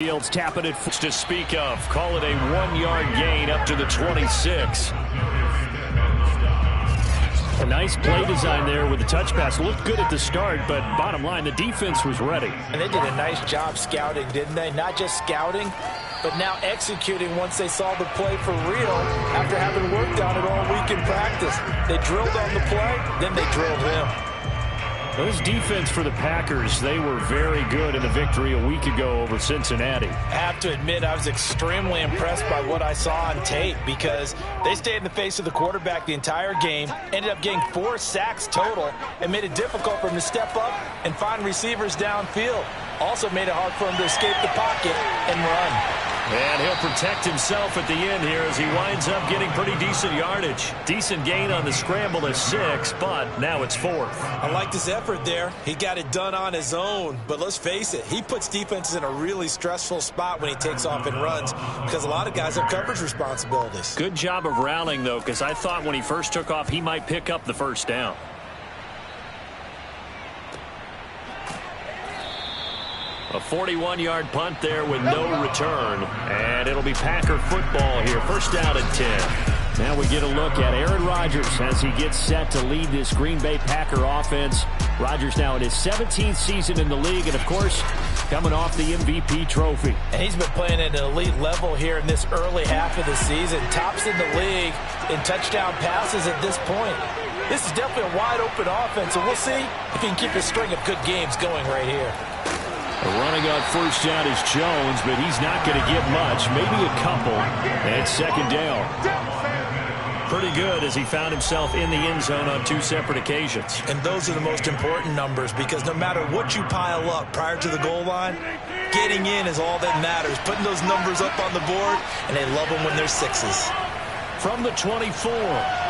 Fields tapping it to speak of. Call it a 1-yard gain up to the 26. A nice play design there with the touch pass. Looked good at the start, but bottom line, the defense was ready. And they did a nice job scouting, didn't they? Not just scouting, but now executing once they saw the play for real after having worked on it all week in practice. They drilled on the play, then they drilled him. Those defense for the Packers, they were very good in the victory a week ago over Cincinnati. I have to admit, I was extremely impressed by what I saw on tape because they stayed in the face of the quarterback the entire game, ended up getting 4 sacks total, and made it difficult for him to step up and find receivers downfield. Also made it hard for him to escape the pocket and run. And he'll protect himself at the end here as he winds up getting pretty decent yardage. Decent gain on the scramble is 6, but now it's 4th. I like this effort there. He got it done on his own, but let's face it, he puts defenses in a really stressful spot when he takes off and runs because a lot of guys have coverage responsibilities. Good job of rallying, though, because I thought when he first took off, he might pick up the first down. A 41-yard punt there with no return. And it'll be Packer football here. First down and 10. Now we get a look at Aaron Rodgers as he gets set to lead this Green Bay Packer offense. Rodgers now in his 17th season in the league, and, of course, coming off the MVP trophy. And he's been playing at an elite level here in this early half of the season. Tops in the league in touchdown passes at this point. This is definitely a wide-open offense, and we'll see if he can keep a string of good games going right here. Running on first down is Jones, but he's not going to get much, maybe a couple. And second down. Pretty good as he found himself in the end zone on 2 separate occasions. And those are the most important numbers because no matter what you pile up prior to the goal line, getting in is all that matters. Putting those numbers up on the board, and they love them when they're 6s. From the 24,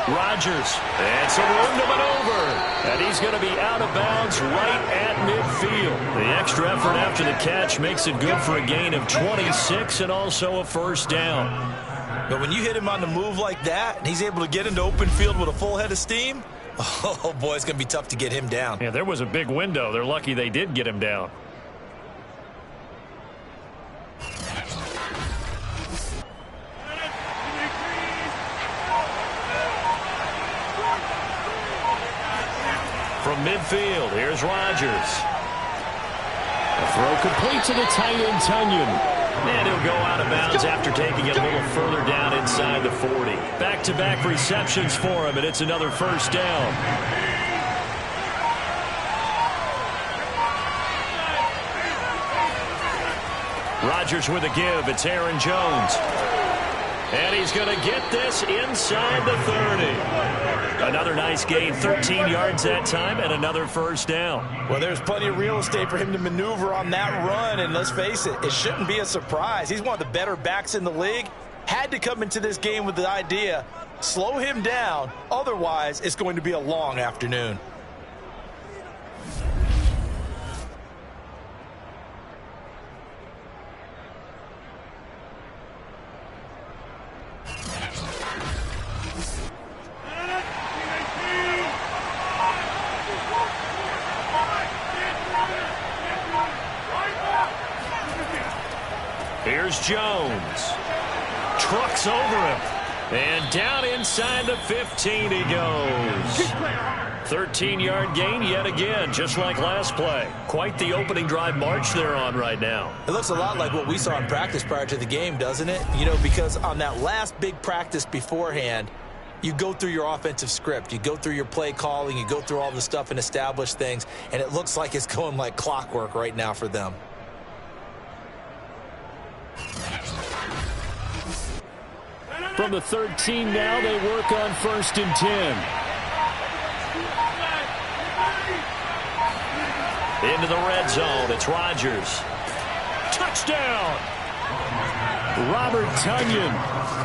Rodgers, and some room to maneuver. And he's going to be out of bounds right at midfield. The extra effort after the catch makes it good for a gain of 26 and also a first down. But when you hit him on the move like that, and he's able to get into open field with a full head of steam, oh boy, it's going to be tough to get him down. Yeah, there was a big window. They're lucky they did get him down. From midfield, here's Rodgers. A throw complete to the tight end, Tunyon. And he'll go out of bounds after taking it a little further down inside the 40. Back-to-back receptions for him, and it's another first down. Rodgers with a give. It's Aaron Jones. And he's going to get this inside the 30. Another nice gain, 13 yards that time, and another first down. Well, there's plenty of real estate for him to maneuver on that run, and let's face it, it shouldn't be a surprise. He's one of the better backs in the league. Had to come into this game with the idea, slow him down, otherwise it's going to be a long afternoon. Here's Jones. Trucks over him. And down inside the 15 he goes. 13-yard gain yet again, just like last play. Quite the opening drive march they're on right now. It looks a lot like what we saw in practice prior to the game, doesn't it? You know, because on that last big practice beforehand, you go through your offensive script. You go through your play calling. You go through all the stuff and establish things. And it looks like it's going like clockwork right now for them. From the 13 now, they work on 1st and 10. Into the red zone, it's Rodgers. Touchdown! Robert Tunyon,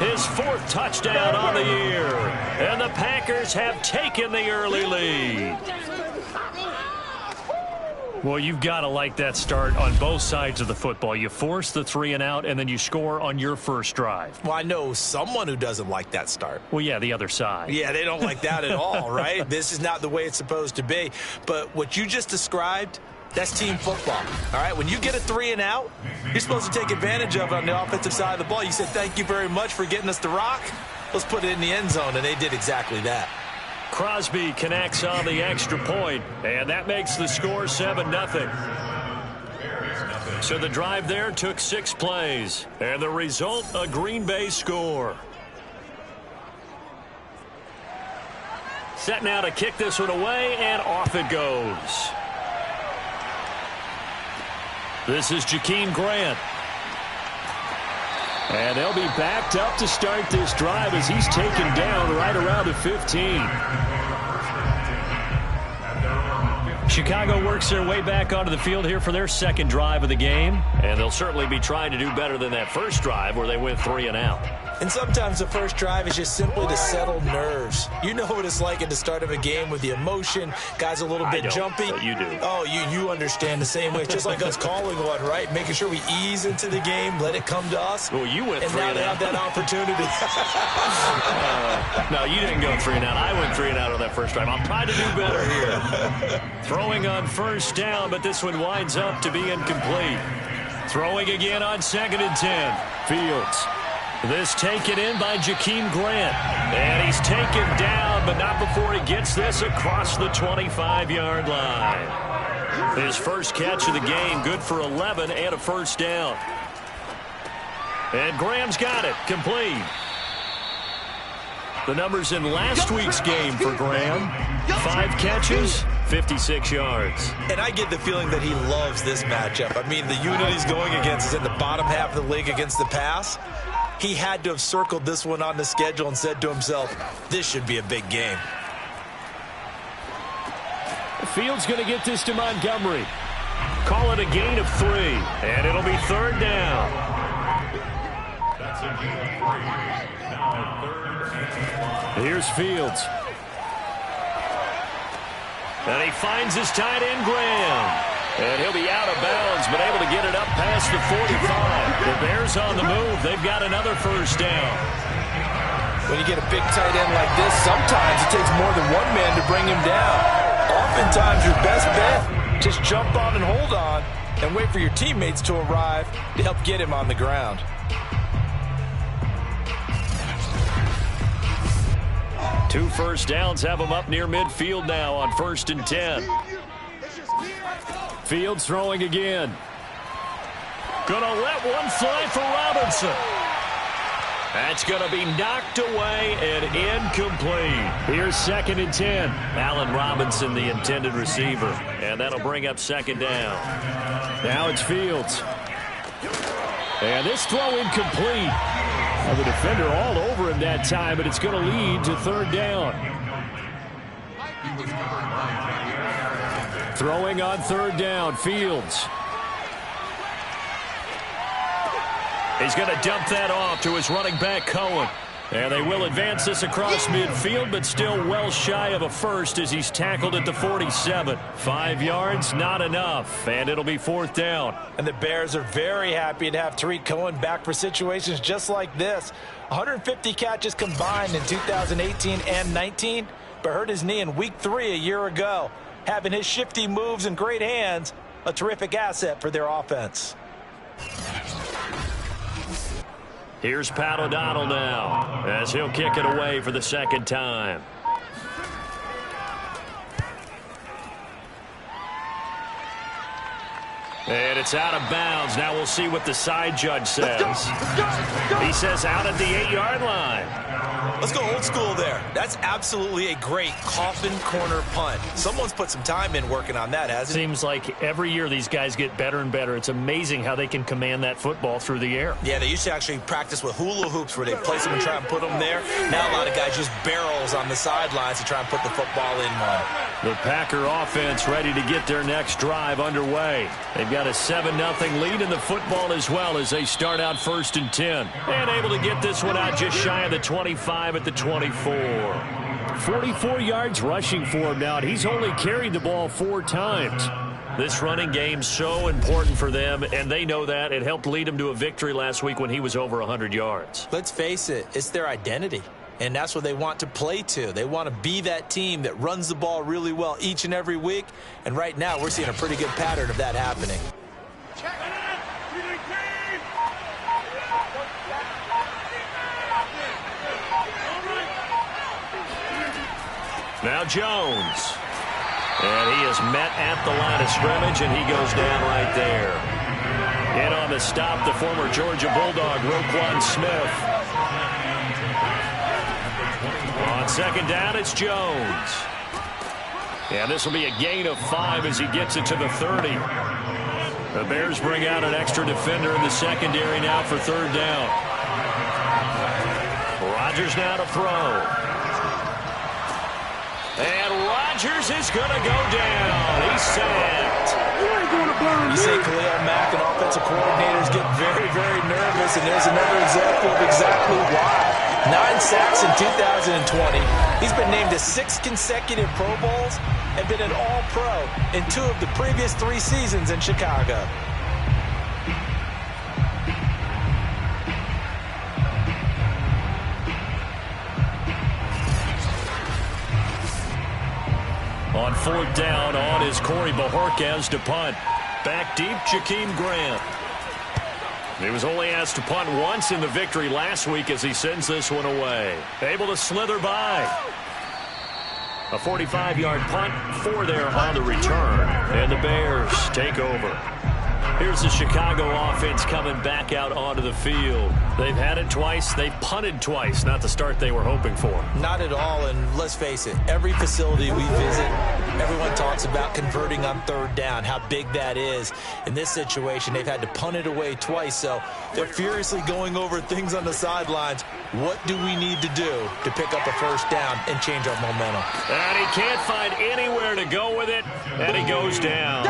his 4th touchdown on the year. And the Packers have taken the early lead. Well, you've got to like that start on both sides of the football. You force the 3 and out, and then you score on your first drive. Well, I know someone who doesn't like that start. Well, yeah, the other side. Yeah, they don't like that at all, right? This is not the way it's supposed to be. But what you just described, That's team football. All right, when you get a 3 and out, you're supposed to take advantage of it on the offensive side of the ball. You said, thank you very much for getting us the rock. Let's put it in the end zone, and they did exactly that. Crosby connects on the extra point, and that makes the score 7-0. So the drive there took 6 plays, and the result, a Green Bay score. Set now to kick this one away, and off it goes. This is Jakeem Grant. And they'll be backed up to start this drive as he's taken down right around the 15. Chicago works their way back onto the field here for their second drive of the game. And they'll certainly be trying to do better than that first drive where they went 3 and out. And sometimes the first drive is just simply to settle nerves. You know what it's like at the start of a game with the emotion. Guys a little bit jumpy. But you do. Oh, you understand the same way. It's just like us calling one, right? Making sure we ease into the game, let it come to us. Well, you went 3 and out. And now they have that opportunity. No, you didn't go 3 and out. I went 3 and out on that first drive. I'm trying to do better here. Throwing on first down, but this one winds up to be incomplete. Throwing again on 2nd and 10. Fields. This taken in by Jakeem Grant. And he's taken down, but not before he gets this across the 25-yard line. His first catch of the game, good for 11 and a first down. And Graham's got it, complete. The numbers in last week's game for Graham. 5 catches, 56 yards. And I get the feeling that he loves this matchup. I mean, the unit he's going against is in the bottom half of the league against the pass. He had to have circled this one on the schedule and said to himself, this should be a big game. Fields going to get this to Montgomery. Call it a gain of 3, and it'll be 3rd down. Here's Fields. And he finds his tight end, Graham. And he'll be out of bounds, but able to get it up past the 45. The Bears on the move. They've got another first down. When you get a big tight end like this, sometimes it takes more than one man to bring him down. Oftentimes, your best bet, just jump on and hold on and wait for your teammates to arrive to help get him on the ground. Two first downs have him up near midfield now on 1st and 10. Fields throwing again. Gonna let one fly for Robinson. That's gonna be knocked away and incomplete. Here's 2nd and 10. Allen Robinson, the intended receiver. And that'll bring up 2nd down. Now it's Fields. And this throw incomplete. The defender all over him that time, but it's going to lead to 3rd down. Throwing on 3rd down, Fields. He's going to dump that off to his running back, Cohen. And they will advance this across midfield, but still well shy of a first as he's tackled at the 47. 5 yards, not enough, and it'll be 4th down. And the Bears are very happy to have Tariq Cohen back for situations just like this. 150 catches combined in 2018 and 19, but hurt his knee in week 3 a year ago. Having his shifty moves and great hands, a terrific asset for their offense. Here's Pat O'Donnell now as he'll kick it away for the 2nd time. And it's out of bounds. Now we'll see what the side judge says. He says out at the 8-yard line. Let's go old school there. That's absolutely a great coffin corner punt. Someone's put some time in working on that, hasn't it? Seems like every year these guys get better and better. It's amazing how they can command that football through the air. Yeah, they used to actually practice with hula hoops where they place them and try and put them there. Now a lot of guys use barrels on the sidelines to try and put the football in one. The Packer offense ready to get their next drive underway. They've got a 7-0 lead in the football as well as they start out 1st and 10. And able to get this one out just shy of the 25 at the 24. 44 yards rushing for him now, and he's only carried the ball 4 times. This running game's so important for them, and they know that. It helped lead them to a victory last week when he was over 100 yards. Let's face it, it's their identity. and that's what they want to play to. They want to be that team that runs the ball really well each and every week, and right now we're seeing a pretty good pattern of that happening. Now Jones. And he is met at the line of scrimmage, and he goes down right there. In on the stop, the former Georgia Bulldog, Roquan Smith. On second down, it's Jones. And this will be a gain of 5 as he gets it to the 30. The Bears bring out an extra defender in the secondary now for third down. Rodgers now to throw. And Rodgers is going to go down. He's sacked. You say Khalil Mack and offensive coordinators get very, very nervous, and there's another example of exactly why. 9 sacks in 2020. He's been named to 6 consecutive Pro Bowls and been an All-Pro in 2 of the previous 3 seasons in Chicago. On fourth down, on is Corey Bojorquez to punt. Back deep, Jakeem Grant. He was only asked to punt once in the victory last week as he sends this one away. Able to slither by. A 45-yard punt, 4 there on the return. And the Bears take over. Here's the Chicago offense coming back out onto the field. They've had it twice. They've punted twice. Not the start they were hoping for. Not at all, and let's face it, every facility we visit, everyone talks about converting on third down, how big that is. In this situation, they've had to punt it away twice, so they're furiously going over things on the sidelines. What do we need to do to pick up a first down and change our momentum? And he can't find anywhere to go with it, and he goes down.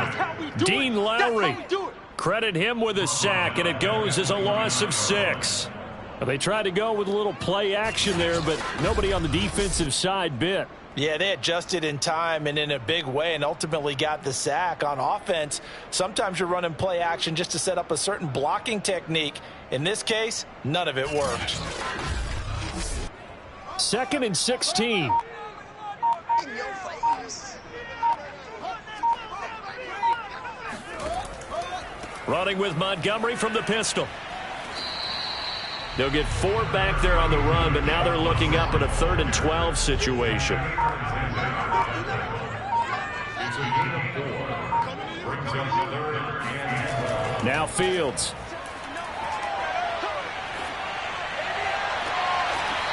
Dean Lowry. Credit him with a sack, and it goes as a loss of 6. They tried to go with a little play action there, but nobody on the defensive side bit. Yeah, they adjusted in time and in a big way and ultimately got the sack. On offense, sometimes you're running play action just to set up a certain blocking technique. In this case, none of it worked. 2nd and 16. In your face. Running with Montgomery from the pistol. They'll get 4 back there on the run, but now they're looking up at a 3rd and 12 situation. Now Fields.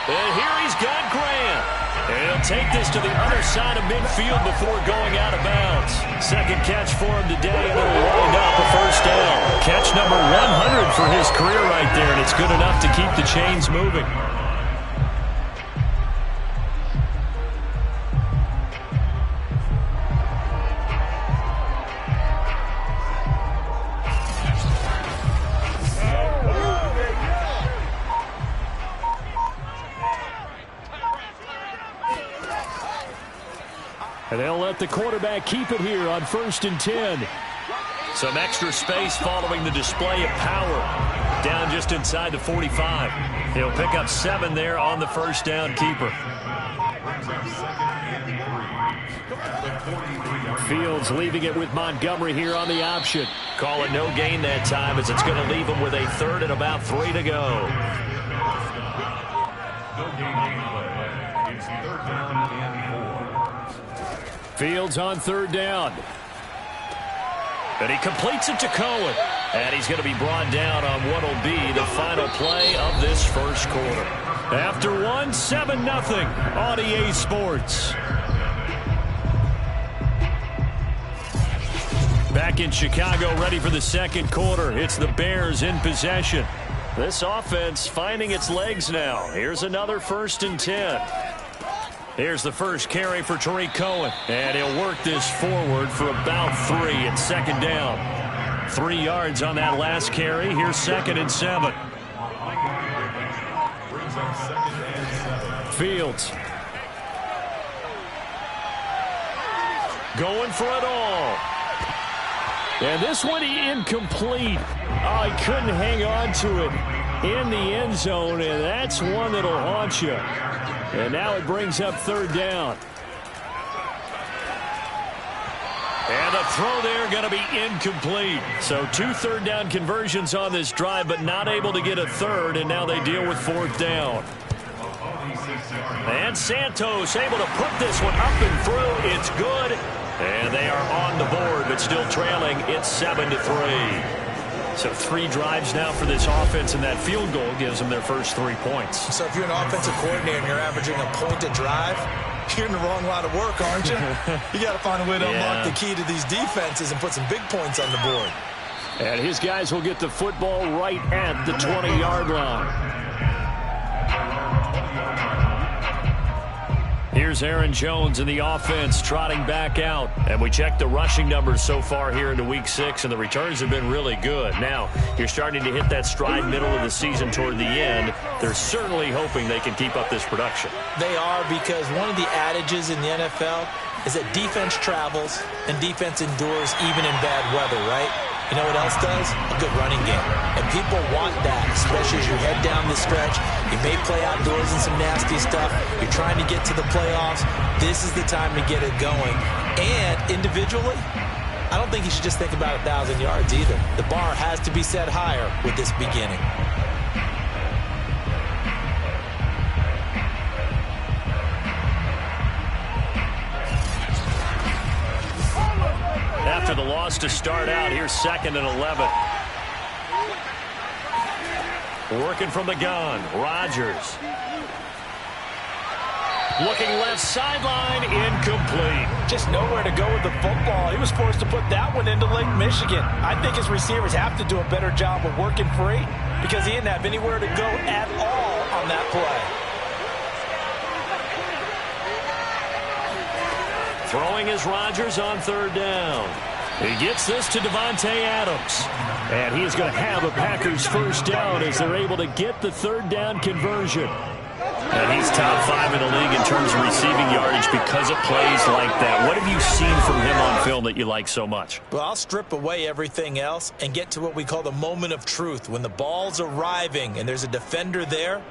And here he's got Grant. And he'll take this to the other side of midfield before going out of bounds. Second catch for him today, and it'll wind up a first down. Catch number 100 for his career right there, and it's good enough to keep the chains moving. And they'll let the quarterback keep it here on 1st and 10. Some extra space following the display of power. Down just inside the 45. He'll pick up 7 there on the first down keeper. Fields leaving it with Montgomery here on the option. Call it no gain that time as it's going to leave him with a 3rd and about 3 to go. Fields on 3rd down. And he completes it to Cohen. And he's going to be brought down on what will be the final play of this first quarter. After 1, 7-0 on EA Sports. Back in Chicago, ready for the second quarter. It's the Bears in possession. This offense finding its legs now. Here's another 1st and 10. Here's the first carry for Tariq Cohen. And he'll work this forward for about 3 at 2nd down. 3 yards on that last carry. Here's 2nd and 7. Fields. Going for it all. And this one incomplete. Oh, he couldn't hang on to it. in the end zone, and that's one that'll haunt you. And now it brings up third down. And the throw there going to be incomplete. So 2 third-down conversions on this drive, but not able to get a third, and now they deal with fourth down. And Santos able to put this one up and through. It's good. And they are on the board, but still trailing. It's 7-3. So 3 drives now for this offense, and that field goal gives them their first 3 points. So if you're an offensive coordinator and you're averaging a point a drive, you're in the wrong line of work, aren't you? You got to find a way to unlock the key to these defenses and put some big points on the board. And his guys will get the football right at the 20-yard line. Here's Aaron Jones in the offense trotting back out. And we checked the rushing numbers so far here into Week 6, and the returns have been really good. Now, you're starting to hit that stride middle of the season toward the end. They're certainly hoping they can keep up this production. They are, because one of the adages in the NFL is that defense travels and defense endures even in bad weather, right? You know what else does? A good running game. And people want that, especially as you head down the stretch. You may play outdoors in some nasty stuff. You're trying to get to the playoffs. This is the time to get it going. And individually, I don't think you should just think about 1,000 yards either. The bar has to be set higher with this beginning. After the loss to start out, here's 2nd and 11. Working from the gun, Rodgers. Looking left sideline, incomplete. Just nowhere to go with the football. He was forced to put that one into Lake Michigan. I think his receivers have to do a better job of working free because he didn't have anywhere to go at all on that play. Throwing is Rodgers on 3rd down. He gets this to Davante Adams. And he is going to have a Packers first down as they're able to get the 3rd down conversion. And he's top 5 in the league in terms of receiving yardage because of plays like that. What have you seen from him on film that you like so much? Well, I'll strip away everything else and get to what we call the moment of truth. When the ball's arriving and there's a defender there,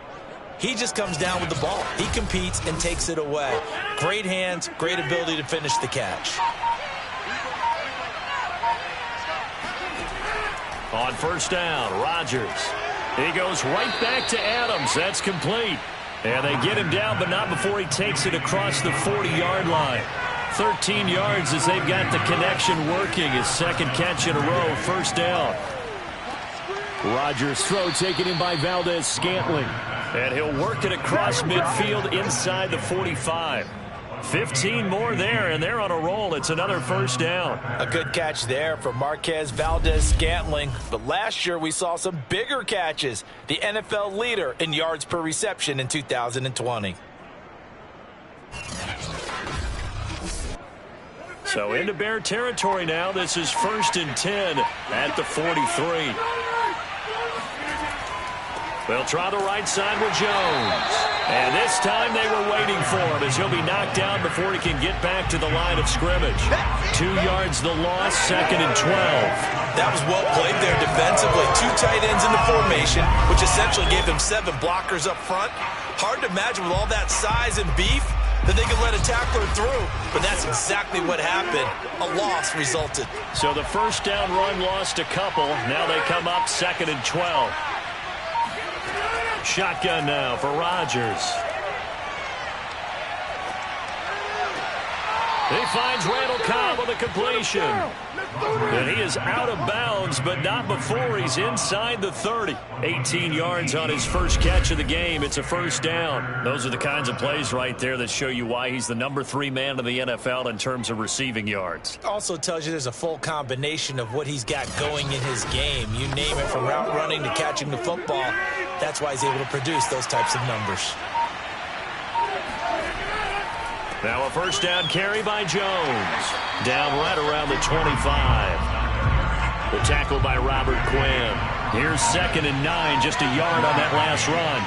he just comes down with the ball. He competes and takes it away. Great hands, great ability to finish the catch. On 1st down, Rodgers. He goes right back to Adams. That's complete. And they get him down, but not before he takes it across the 40-yard line. 13 yards as they've got the connection working. His 2nd catch in a row, 1st down. Rodgers' throw taken in by Valdez-Scantling. And he'll work it across midfield inside the 45. 15 more there, and they're on a roll. It's another 1st down. A good catch there for Marquez Valdez-Scantling. But last year we saw some bigger catches. The NFL leader in yards per reception in 2020. So into Bear territory now. This is 1st and 10 at the 43. They'll try the right side with Jones. And this time they were waiting for him as he'll be knocked down before he can get back to the line of scrimmage. 2 yards the loss, 2nd and 12. That was well played there defensively. 2 tight ends in the formation, which essentially gave them 7 blockers up front. Hard to imagine with all that size and beef that they could let a tackler through. But that's exactly what happened. A loss resulted. So the 1st down run lost a couple. Now they come up 2nd and 12. Shotgun now for Rodgers. He finds Randall Cobb with a completion. And he is out of bounds, but not before he's inside the 30. 18 yards on his first catch of the game. It's a 1st down. Those are the kinds of plays right there that show you why he's the number 3 man in the NFL in terms of receiving yards. Also tells you there's a full combination of what he's got going in his game. You name it, from route running to catching the football. That's why he's able to produce those types of numbers. Now a 1st down carry by Jones. Down right around the 25. The tackle by Robert Quinn. Here's 2nd and 9, just a yard on that last run.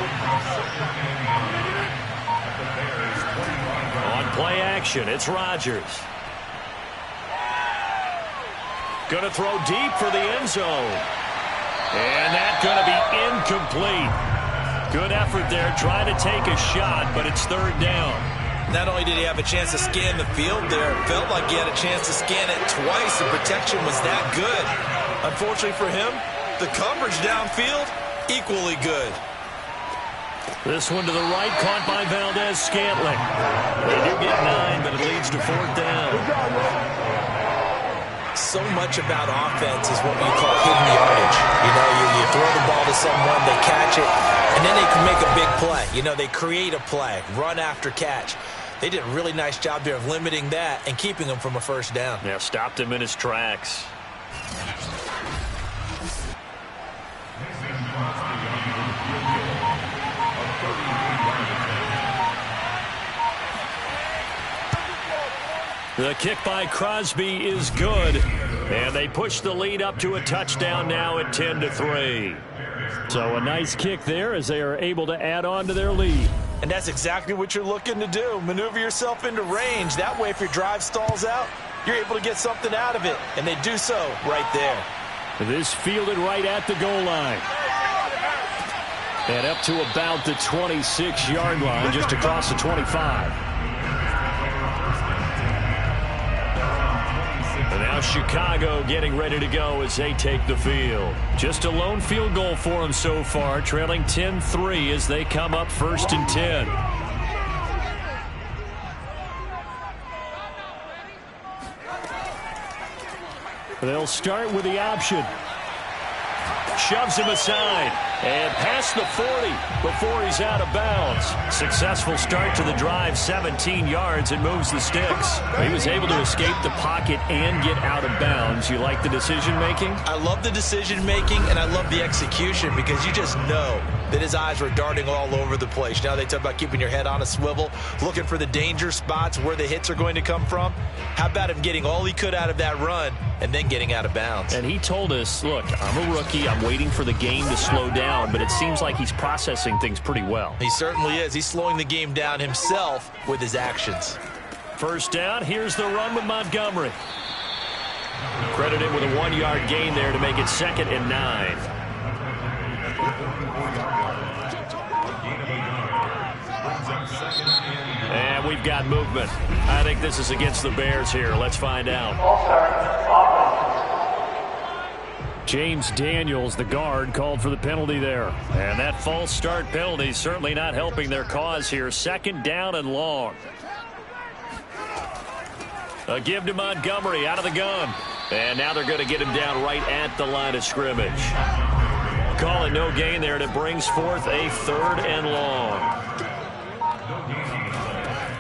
On play action, it's Rodgers. Going to throw deep for the end zone. And that's going to be complete. Good effort there, trying to take a shot, but it's third down. Not only did he have a chance to scan the field there, it felt like he had a chance to scan it twice. The protection was that good. Unfortunately for him, the coverage downfield, equally good. This one to the right, caught by Valdez-Scantling. They do get 9, but it leads to fourth down. So much about offense is what we call hidden yardage. You know, you throw the ball to someone, they catch it, and then they can make a big play. You know, they create a play, run after catch. They did a really nice job there of limiting that and keeping him from a first down. Yeah, stopped him in his tracks. The kick by Crosby is good, and they push the lead up to a touchdown now at 10-3. So a nice kick there as they are able to add on to their lead. And that's exactly what you're looking to do. Maneuver yourself into range. That way, if your drive stalls out, you're able to get something out of it. And they do so right there. This fielded right at the goal line. And up to about the 26-yard line, just across the 25. And now Chicago getting ready to go as they take the field. Just a lone field goal for them so far, trailing 10-3 as they come up 1st and 10. They'll start with the option. Shoves him aside and past the 40 before he's out of bounds. Successful start to the drive, 17 yards, and moves the sticks. He was able to escape the pocket and get out of bounds. You like the decision-making? I love the decision-making, and I love the execution because you just know that his eyes were darting all over the place. Now they talk about keeping your head on a swivel, looking for the danger spots where the hits are going to come from. How about him getting all he could out of that run and then getting out of bounds? And he told us, look, I'm a rookie. I'm waiting for the game to slow down, but it seems like he's processing things pretty well. He certainly is. He's slowing the game down himself with his actions. First down, here's the run with Montgomery. Credit him with a 1-yard gain there to make it 2nd and 9. And we've got movement. I think this is against the Bears here. Let's find out. James Daniels, the guard, called for the penalty there. And that false start penalty certainly not helping their cause here. 2nd down and long. A give to Montgomery out of the gun. And now they're going to get him down right at the line of scrimmage. Call it no gain there, and it brings forth a 3rd and long.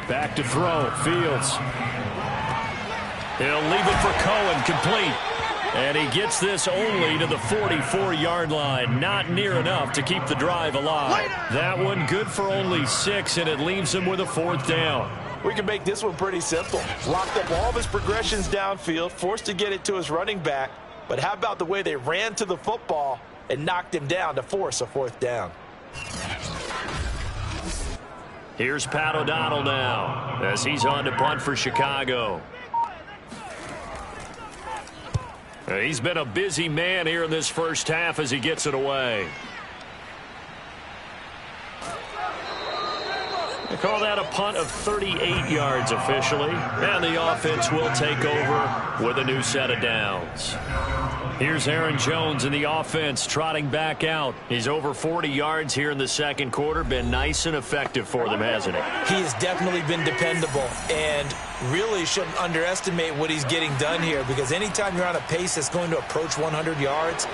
Back to throw. Fields. He'll leave it for Cohen, complete. And he gets this only to the 44-yard line. Not near enough to keep the drive alive. That one good for only 6, and it leaves him with a 4th down. We can make this one pretty simple. Locked up all of his progressions downfield, forced to get it to his running back. But how about the way they ran to the football and knocked him down to force a 4th down? Here's Pat O'Donnell now as he's on to punt for Chicago. He's been a busy man here in this first half as he gets it away. They call that a punt of 38 yards officially. And the offense will take over with a new set of downs. Here's Aaron Jones in the offense trotting back out. He's over 40 yards here in the 2nd quarter. Been nice and effective for them, hasn't he? He has definitely been dependable and really shouldn't underestimate what he's getting done here, because anytime you're on a pace that's going to approach 100 yards,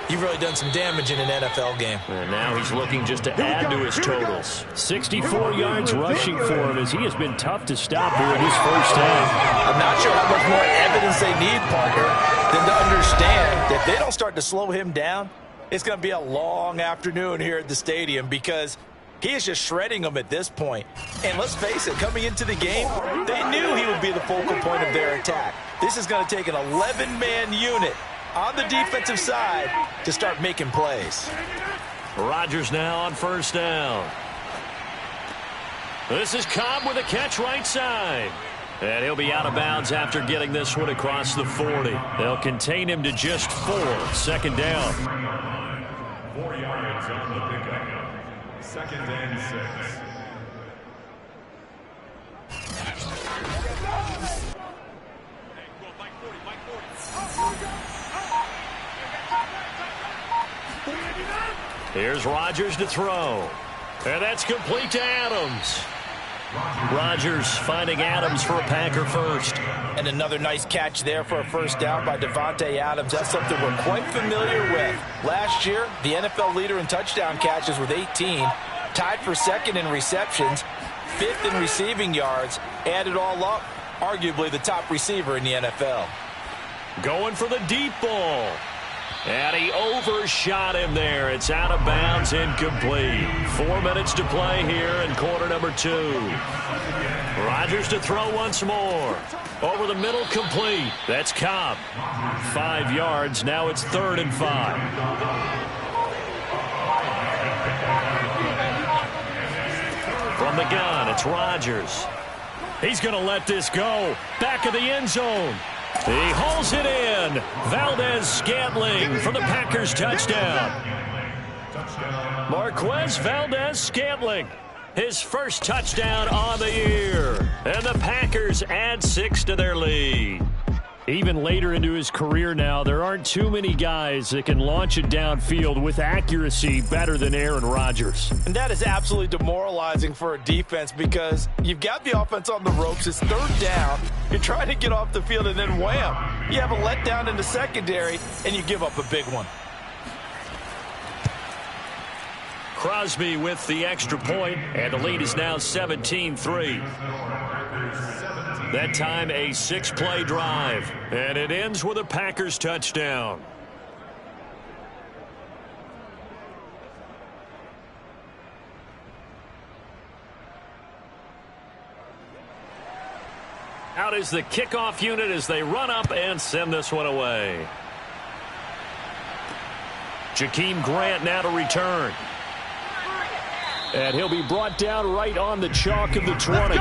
you've really done some damage in an NFL game. And now he's looking just to add to his totals. 64 yards rushing for him as he has been tough to stop here in his first half. I'm not sure how much more evidence they need, partner, than to understand that if they don't start to slow him down, it's going to be a long afternoon here at the stadium, because he is just shredding them at this point. And let's face it, coming into the game, they knew he would be the focal point of their attack. This is going to take an 11-man unit on the defensive side to start making plays. Rodgers now on first down. This is Cobb with a catch right side. And he'll be out of bounds after getting this one across the 40. They'll contain him to just 4. 2nd down. yards on the pickup. Second and 6. Here's Rodgers to throw. And that's complete to Adams. Rodgers finding Adams for a Packer first. And another nice catch there for a first down by Davante Adams. That's something we're quite familiar with. Last year, the NFL leader in touchdown catches with 18. Tied for second in receptions. Fifth in receiving yards. Add it all up, arguably the top receiver in the NFL. Going for the deep ball. And he overshot him there. It's out of bounds, incomplete. 4 minutes to play here in quarter number 2. Rodgers to throw once more. Over the middle, complete. That's Cobb. 5 yards. Now it's 3rd and 5. From the gun, it's Rodgers. He's going to let this go. Back of the end zone. He hauls it in. Valdez-Scantling for the Packers touchdown. Marquez Valdez-Scantling, his first touchdown on the year. And the Packers add 6 to their lead. Even later into his career now, there aren't too many guys that can launch it downfield with accuracy better than Aaron Rodgers. And that is absolutely demoralizing for a defense because you've got the offense on the ropes. It's 3rd down. You're trying to get off the field, and then wham, you have a letdown in the secondary, and you give up a big one. Crosby with the extra point, and the lead is now 17-3. That time a 6-play drive, and it ends with a Packers touchdown. Out is the kickoff unit as they run up and send this one away. Jakeem Grant now to return. And he'll be brought down right on the chalk of the 20.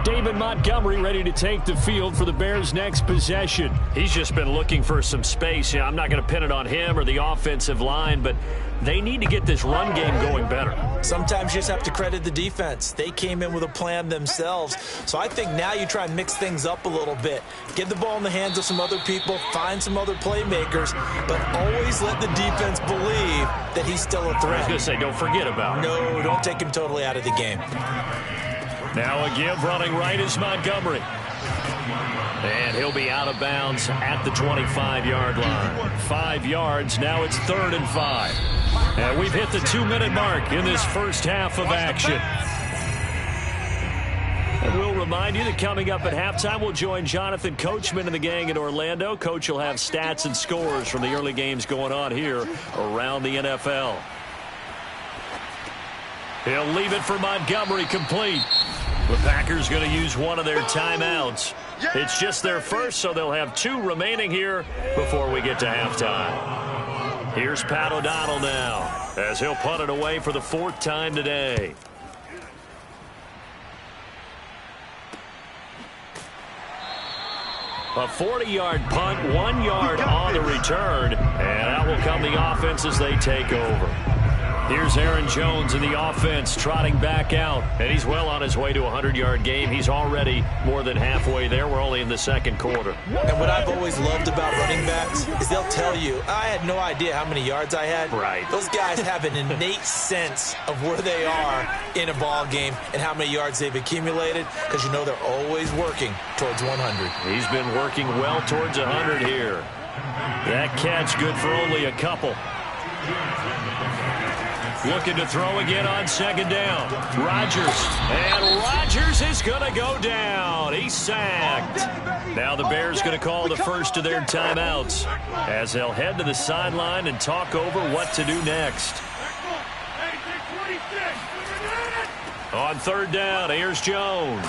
David Montgomery ready to take the field for the Bears' next possession. He's just been looking for some space. Yeah, I'm not going to pin it on him or the offensive line, but they need to get this run game going better. Sometimes you just have to credit the defense. They came in with a plan themselves. So I think now you try and mix things up a little bit. Get the ball in the hands of some other people, find some other playmakers, but always let the defense believe that he's still a threat. I was going to say, don't forget about him. No, don't take him totally out of the game. Now a give running right is Montgomery. And he'll be out of bounds at the 25-yard line. 5 yards, now it's 3rd and 5. And we've hit the 2-minute mark in this first half of action. And we'll remind you that coming up at halftime, we'll join Jonathan Coachman and the gang in Orlando. Coach will have stats and scores from the early games going on here around the NFL. He'll leave it for Montgomery, complete. The Packers going to use one of their timeouts. It's just their first, so they'll have 2 remaining here before we get to halftime. Here's Pat O'Donnell now as he'll punt it away for the 4th time today. A 40-yard punt, 1 yard on the return, and out will come the offense as they take over. Here's Aaron Jones in the offense trotting back out, and he's well on his way to a 100-yard game. He's already more than halfway there. We're only in the 2nd quarter. And what I've always loved about running backs is they'll tell you, I had no idea how many yards I had. Right. Those guys have an innate sense of where they are in a ball game and how many yards they've accumulated because you know they're always working towards 100. He's been working well towards 100 here. That catch good for only a couple. Looking to throw again on 2nd down. Rodgers. And Rodgers is going to go down. He's sacked. Now the Bears going to call the first of their timeouts as they'll head to the sideline and talk over what to do next. On 3rd down, here's Jones.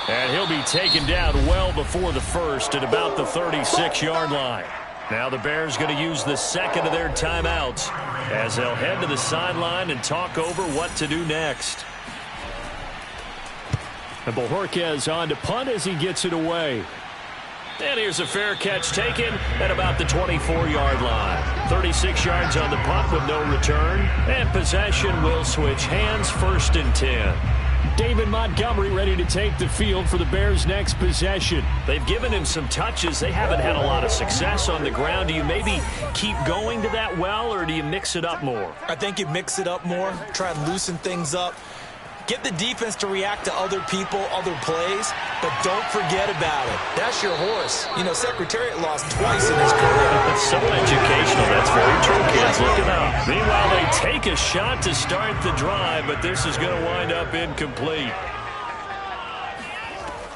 And he'll be taken down well before the first at about the 36-yard line. Now the Bears going to use the 2nd of their timeouts as they'll head to the sideline and talk over what to do next. And Bojorquez on to punt as he gets it away. And here's a fair catch taken at about the 24-yard line. 36 yards on the punt with no return. And possession will switch hands, 1st and 10. David Montgomery ready to take the field for the Bears' next possession. They've given him some touches. They haven't had a lot of success on the ground. Do you maybe keep going to that well, or do you mix it up more? I think you mix it up more, try to loosen things up. Get the defense to react to other people, other plays, but don't forget about it. That's your horse. You know, Secretariat lost twice in his career. That's so educational. That's very true, kids. Look it up. Meanwhile, they take a shot to start the drive, but this is going to wind up incomplete.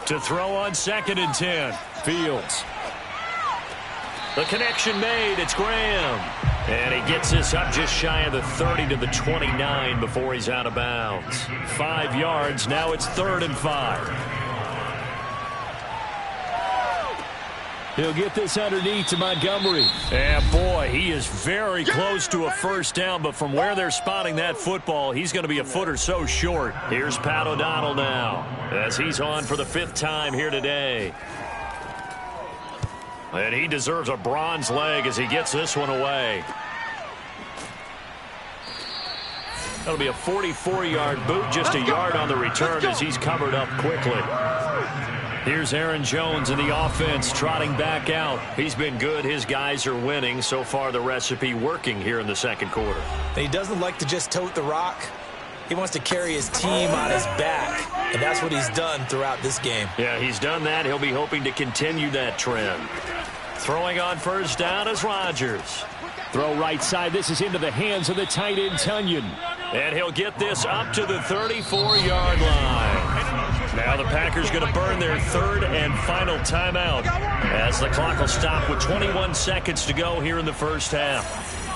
To throw on 2nd and 10. Fields. The connection made. It's Graham. And he gets this up just shy of the 30 to the 29 before he's out of bounds. 5 yards. Now it's 3rd and 5. He'll get this underneath to Montgomery. And boy, he is very close to a first down, but from where they're spotting that football, he's going to be a foot or so short. Here's Pat O'Donnell now as he's on for the 5th time here today. And he deserves a bronze leg as he gets this one away. That'll be a 44-yard boot, just a yard on the return as he's covered up quickly. Here's Aaron Jones in the offense trotting back out. He's been good. His guys are winning. So far, the recipe working here in the 2nd quarter. He doesn't like to just tote the rock. He wants to carry his team on his back, and that's what he's done throughout this game. Yeah, he's done that. He'll be hoping to continue that trend. Throwing on 1st down is Rodgers. Throw right side. This is into the hands of the tight end, Tunyon. And he'll get this up to the 34-yard line. Now the Packers going to burn their 3rd and final timeout as the clock will stop with 21 seconds to go here in the 1st half.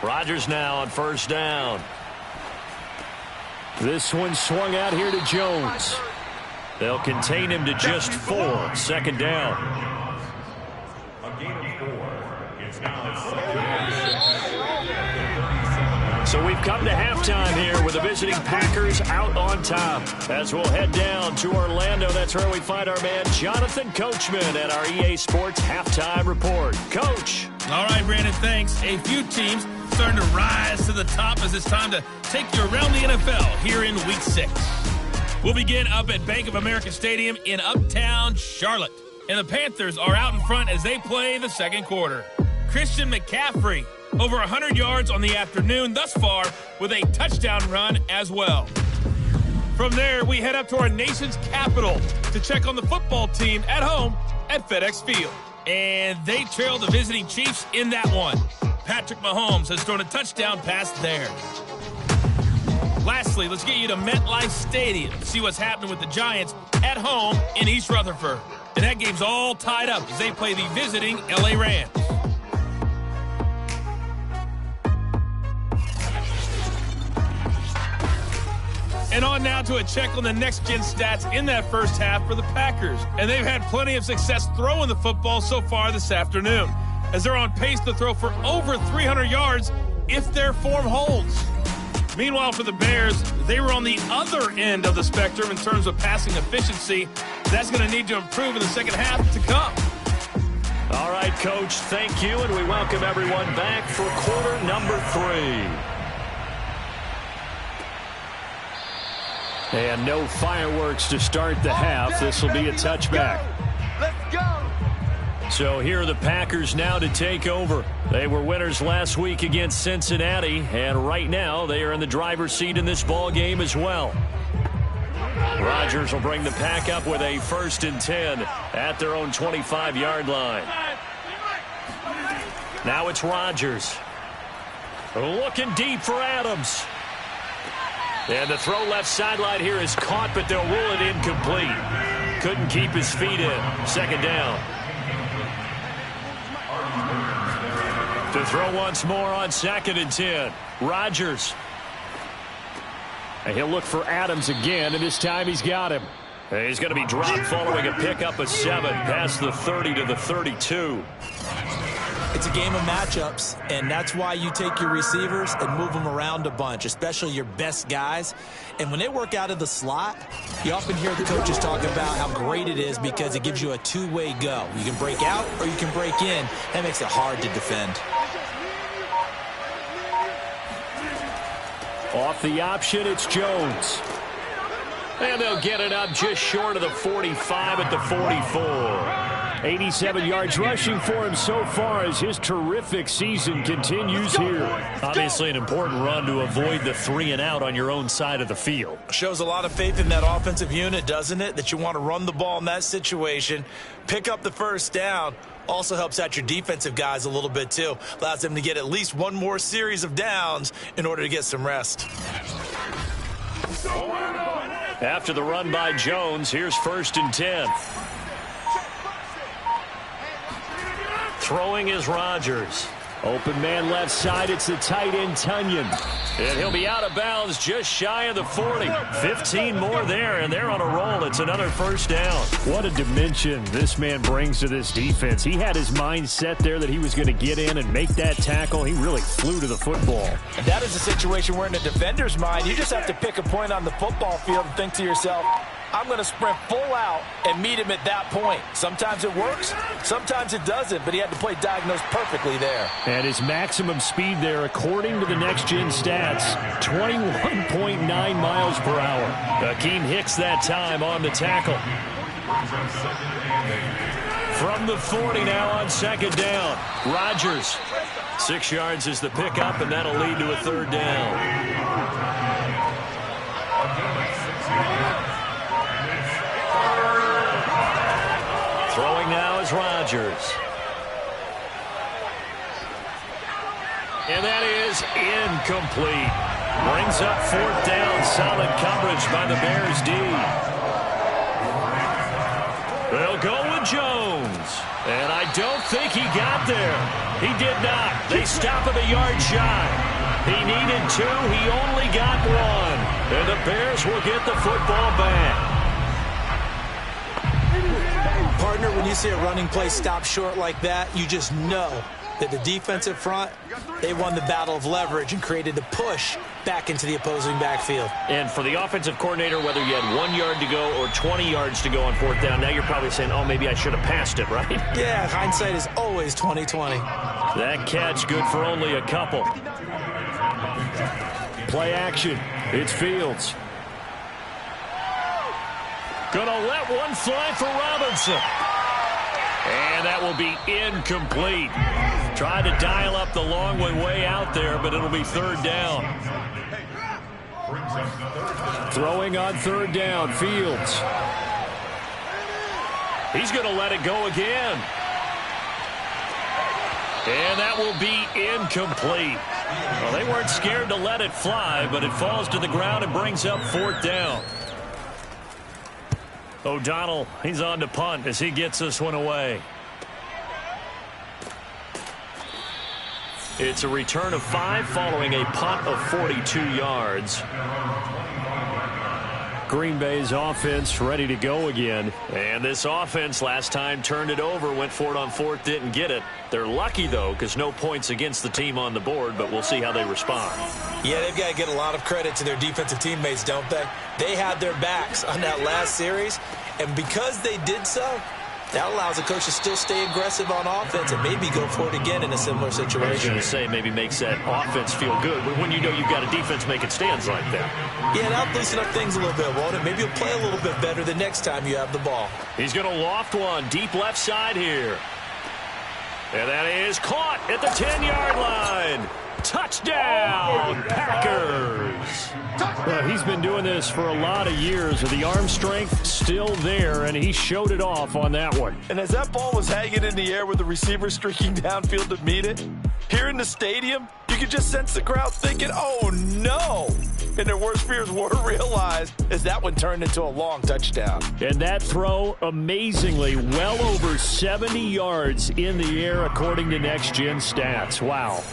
Rodgers now on 1st down. This one swung out here to Jones. They'll contain him to just 4. 2nd down. A gain of 4. It's now 2nd. So we've come to halftime here with the visiting Packers out on top. As we'll head down to Orlando, that's where we find our man Jonathan Coachman at our EA Sports Halftime Report. Coach. All right, Brandon, thanks. A few teams starting to rise to the top as it's time to take you around the NFL here in Week 6. We'll begin up at Bank of America Stadium in Uptown Charlotte. And the Panthers are out in front as they play the 2nd quarter. Christian McCaffrey, over 100 yards on the afternoon thus far with a touchdown run as well. From there, we head up to our nation's capital to check on the football team at home at FedEx Field. And they trail the visiting Chiefs in that one. Patrick Mahomes has thrown a touchdown pass there. Lastly, let's get you to MetLife Stadium to see what's happening with the Giants at home in East Rutherford. And that game's all tied up as they play the visiting LA Rams. And on now to a check on the next-gen stats in that 1st half for the Packers. And they've had plenty of success throwing the football so far this afternoon, as they're on pace to throw for over 300 yards if their form holds. Meanwhile, for the Bears, they were on the other end of the spectrum in terms of passing efficiency. That's going to need to improve in the 2nd half to come. All right, Coach, thank you, and we welcome everyone back for quarter number 3. And no fireworks to start the half. This will be a touchback. Let's go. So here are the Packers now to take over. They were winners last week against Cincinnati, and right now they are in the driver's seat in this ball game as well. Rodgers will bring the Pack up with a 1st and 10 at their own 25-yard line. Now it's Rodgers. Looking deep for Adams. And the throw left sideline here is caught, but they'll rule it incomplete. Couldn't keep his feet in. 2nd down. To throw once more on 2nd and 10. Rodgers. And he'll look for Adams again, and this time he's got him. And he's going to be dropped following a pickup of 7 past the 30 to the 32. It's a game of matchups, and that's why you take your receivers and move them around a bunch, especially your best guys. And when they work out of the slot, you often hear the coaches talk about how great it is because it gives you a two-way go. You can break out or you can break in. That makes it hard to defend. Off the option, it's Jones. And they'll get it up just short of the 45 at the 44. 87 yards rushing for him so far as his terrific season continues here. Obviously an important run to avoid the 3 and out on your own side of the field. Shows a lot of faith in that offensive unit, doesn't it? That you want to run the ball in that situation, pick up the first down. Also helps out your defensive guys a little bit too. Allows them to get at least one more series of downs in order to get some rest. After the run by Jones, here's 1st and 10. Throwing is Rodgers. Open man left side, it's the tight end Tunyon. And he'll be out of bounds just shy of the 40. 15 more there, and they're on a roll. It's another 1st down. What a dimension this man brings to this defense. He had his mind set there that he was going to get in and make that tackle. He really flew to the football. And that is a situation where in the defender's mind, you just have to pick a point on the football field and think to yourself, I'm going to sprint full out and meet him at that point. Sometimes it works, sometimes it doesn't, but he had to play diagnosed perfectly there. And his maximum speed there, according to the next-gen stats, 21.9 miles per hour. Akeem Hicks that time on the tackle. From the 40 now on 2nd down. Rodgers. 6 yards is the pickup, and that'll lead to a 3rd down. Throwing now is Rodgers. And that is incomplete. Brings up 4th down. Solid coverage by the Bears D. They'll go with Jones. And I don't think he got there. He did not. They stop him a yard shy. He needed 2. He only got 1. And the Bears will get the football back. Partner, when you see a running play stop short like that, you just know that the defensive front, they won the battle of leverage and created a push back into the opposing backfield. And for the offensive coordinator, whether you had 1 yard to go or 20 yards to go on 4th down, now you're probably saying, oh, maybe I should have passed it, right? Yeah, hindsight is always 20/20. That catch good for only a couple. Play action. It's Fields. Gonna let one fly for Robinson. And that will be incomplete. Tried to dial up the long way out there, but it'll be 3rd down. Throwing on 3rd down, Fields. He's going to let it go again. And that will be incomplete. Well, they weren't scared to let it fly, but it falls to the ground and brings up 4th down. O'Donnell, he's on to punt as he gets this one away. It's a return of 5 following a punt of 42 yards. Green Bay's offense ready to go again. And this offense last time turned it over, went for it on 4th, didn't get it. They're lucky, though, because no points against the team on the board, but we'll see how they respond. Yeah, they've got to get a lot of credit to their defensive teammates, don't they? They had their backs on that last series, and because they did so, that allows the coach to still stay aggressive on offense and maybe go for it again in a similar situation. I was going to say maybe makes that offense feel good, but when you know you've got a defense making stands like that. Yeah, that'll loosen up things a little bit, won't it? Maybe you'll play a little bit better the next time you have the ball. He's going to loft one deep left side here. And that is caught at the 10-yard line. Touchdown, Packers. Well, he's been doing this for a lot of years. The arm strength still there, and he showed it off on that one. And as that ball was hanging in the air with the receiver streaking downfield to meet it, here in the stadium, you could just sense the crowd thinking, oh, no. And their worst fears were realized as that one turned into a long touchdown. And that throw, amazingly, well over 70 yards in the air, according to next-gen stats. Wow.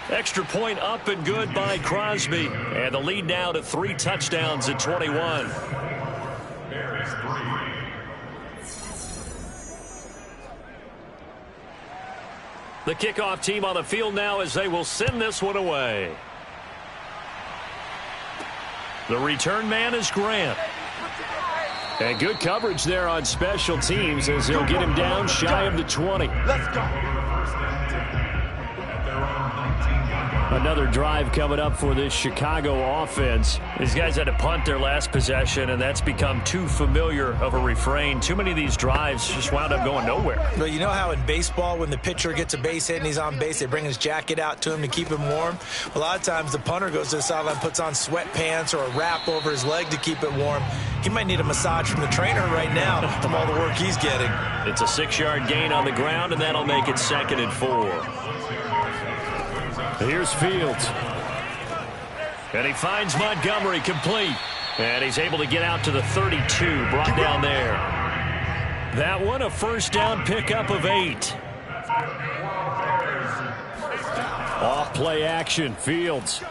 Extra point up and good by Crosby. And the lead now to 3 touchdowns at 21. The kickoff team on the field now as they will send this one away. The return man is Grant. And good coverage there on special teams as they'll get him down shy of the 20. Let's go. Another drive coming up for this Chicago offense. These guys had to punt their last possession, and that's become too familiar of a refrain. Too many of these drives just wound up going nowhere. Well, you know how in baseball, when the pitcher gets a base hit and he's on base, they bring his jacket out to him to keep him warm? A lot of times the punter goes to the sideline, puts on sweatpants or a wrap over his leg to keep it warm. He might need a massage from the trainer right now from all the work he's getting. It's a 6-yard gain on the ground, and that'll make it 2nd and 4. Here's Fields. And he finds Montgomery complete. And he's able to get out to the 32, brought down there. That one, a first down pickup of 8. Off play action, Fields.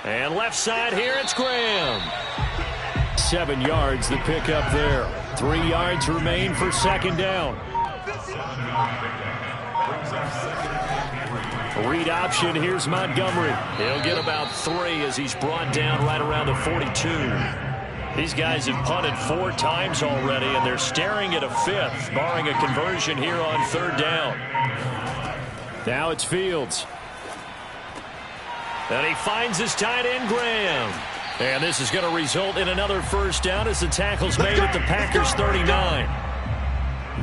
And left side here, it's Graham. 7 yards, the pickup there. 3 yards remain for 2nd down. Read option, here's Montgomery. He'll get about 3 as he's brought down right around the 42. These guys have punted 4 times already, and they're staring at a 5th, barring a conversion here on 3rd down. Now it's Fields. And he finds his tight end, Graham. And this is going to result in another first down as the tackle's made at the Packers' 39.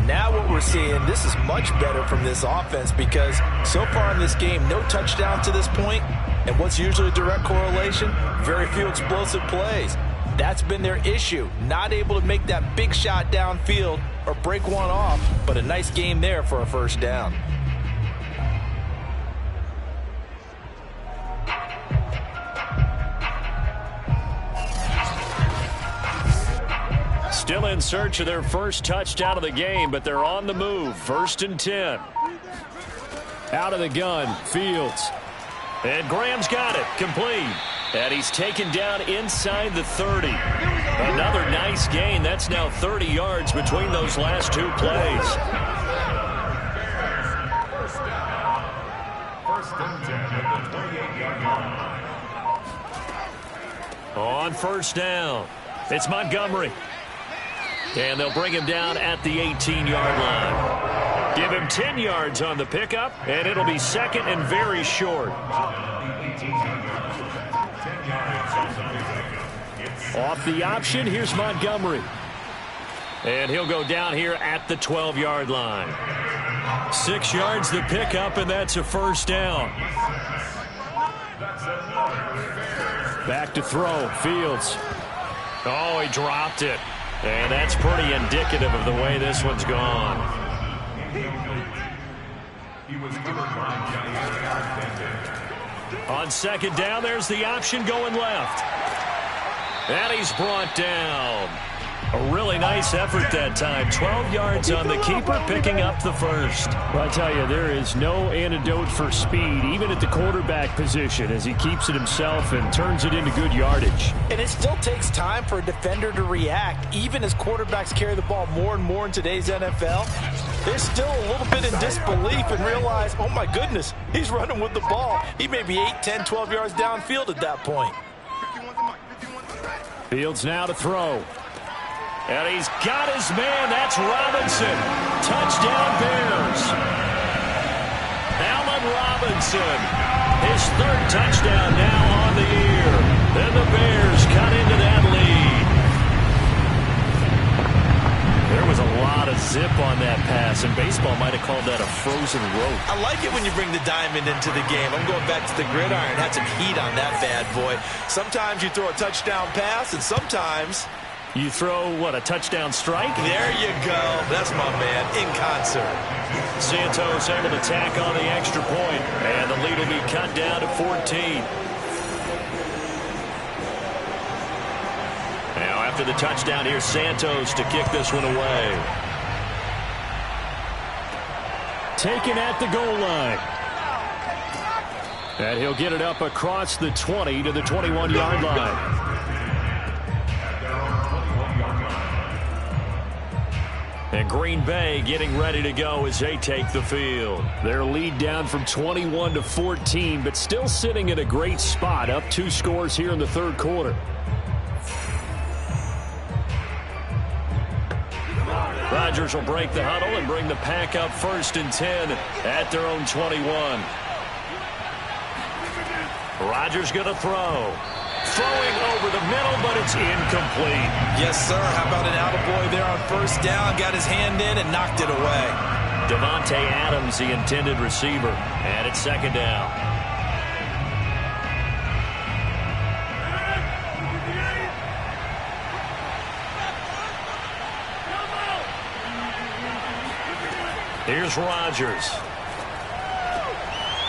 Now what we're seeing, this is much better from this offense because so far in this game, no touchdown to this point, and what's usually a direct correlation, very few explosive plays. That's been their issue, not able to make that big shot downfield or break one off, but a nice game there for a first down. Still in search of their first touchdown of the game, but they're on the move. 1st and 10. Out of the gun, Fields. And Graham's got it, complete. And he's taken down inside the 30. Another nice gain. That's now 30 yards between those last 2 plays. First and 10 at the 28-yard line. On first down, it's Montgomery. And they'll bring him down at the 18-yard line. Give him 10 yards on the pickup, and it'll be 2nd and very short. Off the option, here's Montgomery. And he'll go down here at the 12-yard line. 6 yards the pickup, and that's a first down. Back to throw, Fields. Oh, he dropped it. And that's pretty indicative of the way this one's gone. On 2nd down, there's the option going left. And he's brought down. A really nice effort that time. 12 yards on the keeper, picking up the first. Well, I tell you, there is no antidote for speed, even at the quarterback position, as he keeps it himself and turns it into good yardage. And it still takes time for a defender to react. Even as quarterbacks carry the ball more and more in today's NFL, they're still a little bit in disbelief and realize, oh my goodness, he's running with the ball. He may be 8, 10, 12 yards downfield at that point. Fields now to throw. And he's got his man. That's Robinson. Touchdown Bears. Allen Robinson. His 3rd touchdown now on the year. Then the Bears cut into that lead. There was a lot of zip on that pass, and baseball might have called that a frozen rope. I like it when you bring the diamond into the game. I'm going back to the gridiron. Had some heat on that bad boy. Sometimes you throw a touchdown pass, and sometimes you throw, what, a touchdown strike? There you go. That's my man, in concert. Santos able to tack on the extra point, and the lead will be cut down to 14. Now after the touchdown, here's Santos to kick this one away. Taken at the goal line. And he'll get it up across the 20 to the 21-yard line. And Green Bay getting ready to go as they take the field. Their lead down from 21 to 14, but still sitting in a great spot, up 2 scores here in the third quarter. Rodgers will break the huddle and bring the pack up 1st and 10 at their own 21. Rodgers going to throw. Throwing over the middle, but it's incomplete. Yes, sir. How about an attaboy there on 1st down? Got his hand in and knocked it away. Davante Adams, the intended receiver. And it's 2nd down. Here's Rodgers.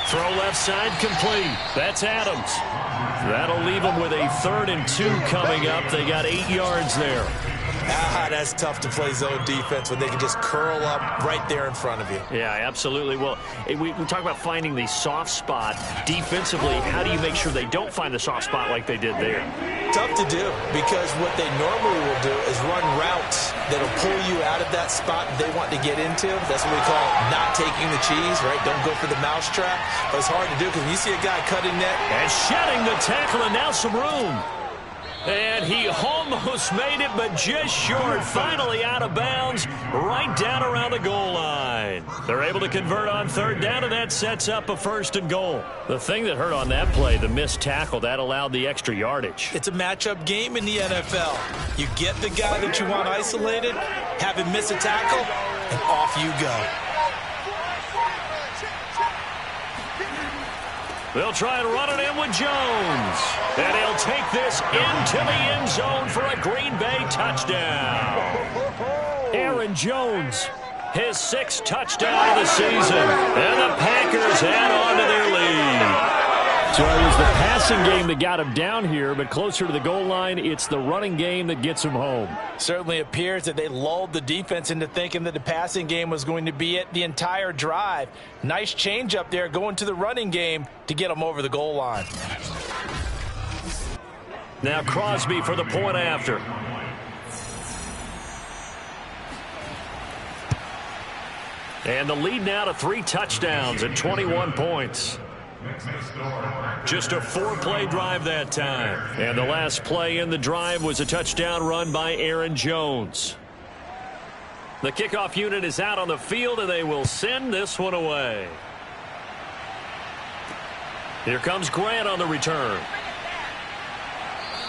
Throw left side complete. That's Adams. That'll leave them with a 3rd and 2 coming up. They got 8 yards there. That's tough to play zone defense when they can just curl up right there in front of you. Yeah, absolutely. Well, we talk about finding the soft spot. Defensively, how do you make sure they don't find the soft spot like they did there? Tough to do, because what they normally will do is run routes that'll pull you out of that spot they want to get into. That's what we call not taking the cheese, right? Don't go for the mousetrap. But it's hard to do because when you see a guy cutting that. And shedding the tackle, and now some room. And he almost made it, but just short. Finally out of bounds, right down around the goal line. They're able to convert on 3rd down, and that sets up a 1st and goal. The thing that hurt on that play, the missed tackle, that allowed the extra yardage. It's a matchup game in the NFL. You get the guy that you want isolated, have him miss a tackle, and off you go. They'll try and run it in with Jones. And he'll take this into the end zone for a Green Bay touchdown. Aaron Jones. His 6th touchdown of the season. And the Packers add on to their lead. So it was the passing game that got him down here, but closer to the goal line, it's the running game that gets him home. Certainly appears that they lulled the defense into thinking that the passing game was going to be it the entire drive. Nice change up there going to the running game to get them over the goal line. Now Crosby for the point after. And the lead now to 3 touchdowns and 21 points. Just a 4-play drive that time. And the last play in the drive was a touchdown run by Aaron Jones. The kickoff unit is out on the field, and they will send this one away. Here comes Grant on the return.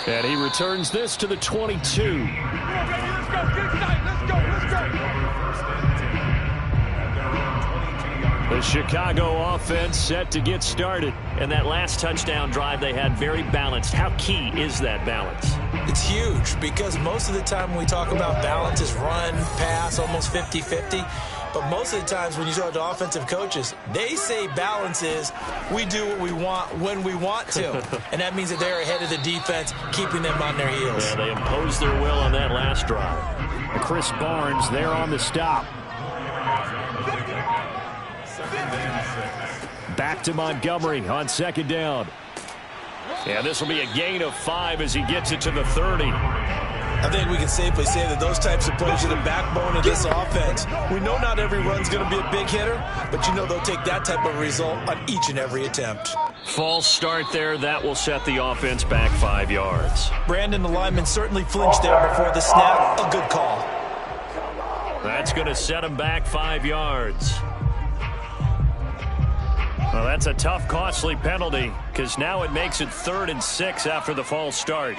And he returns this to the 22. The Chicago offense set to get started. And that last touchdown drive they had very balanced. How key is that balance? It's huge, because most of the time when we talk about balance is run, pass, almost 50-50. But most of the times when you talk to offensive coaches, they say balance is we do what we want when we want to. And that means that they're ahead of the defense, keeping them on their heels. Yeah, they imposed their will on that last drive. Chris Barnes there on the stop. Back to Montgomery on 2nd down. Yeah, this will be a gain of 5 as he gets it to the 30. I think we can safely say that those types of plays are the backbone of this offense. We know not every run's going to be a big hitter, but you know they'll take that type of result on each and every attempt. False start there. That will set the offense back 5 yards. Brandon, the lineman, certainly flinched there before the snap. A good call. That's going to set him back 5 yards. Well, that's a tough, costly penalty, because now it makes it 3rd and 6 after the false start.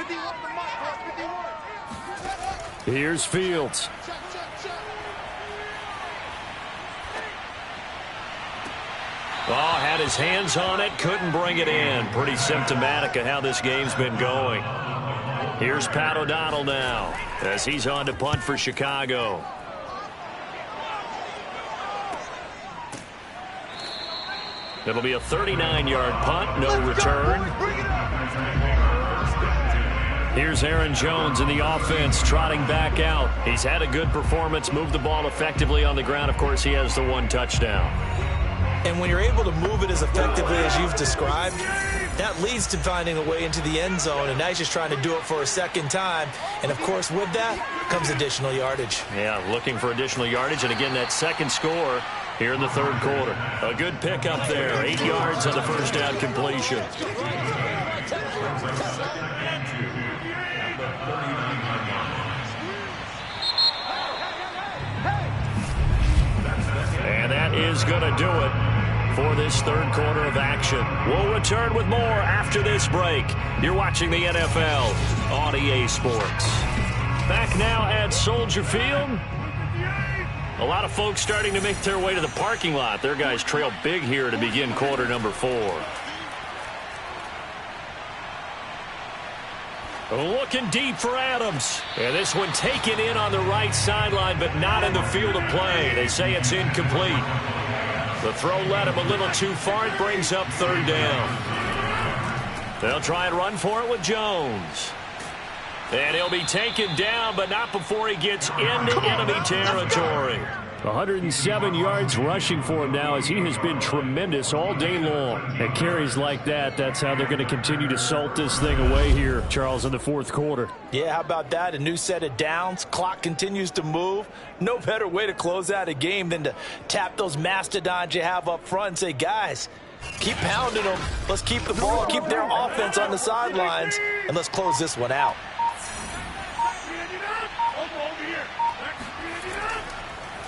Here's Fields. Oh, had his hands on it, couldn't bring it in. Pretty symptomatic of how this game's been going. Here's Pat O'Donnell now, as he's on to punt for Chicago. It'll be a 39-yard punt, no return. Here's Aaron Jones in the offense, trotting back out. He's had a good performance, moved the ball effectively on the ground. Of course, he has the 1 touchdown. And when you're able to move it as effectively as you've described, That leads to finding a way into the end zone, and now he's just trying to do it for a second time. And, of course, with that comes additional yardage. Yeah, looking for additional yardage, and again, that second score here in the third quarter. A good pickup there, 8 yards on the first down completion. And that is going to do it for this third quarter of action. We'll return with more after this break. You're watching the NFL on EA Sports. Back now at Soldier Field. A lot of folks starting to make their way to the parking lot. Their guys trail big here to begin quarter number 4. Looking deep for Adams. And this one taken in on the right sideline, but not in the field of play. They say it's incomplete. The throw led him a little too far. It brings up third down. They'll try and run for it with Jones. And he'll be taken down, but not before he gets into enemy territory. 107 yards rushing for him now, as he has been tremendous all day long. At carries like that, that's how they're going to continue to salt this thing away here, Charles, in the fourth quarter. Yeah, how about that? A new set of downs. Clock continues to move. No better way to close out a game than to tap those mastodons you have up front and say, guys, keep pounding them. Let's keep the ball, keep their offense on the sidelines, and let's close this one out.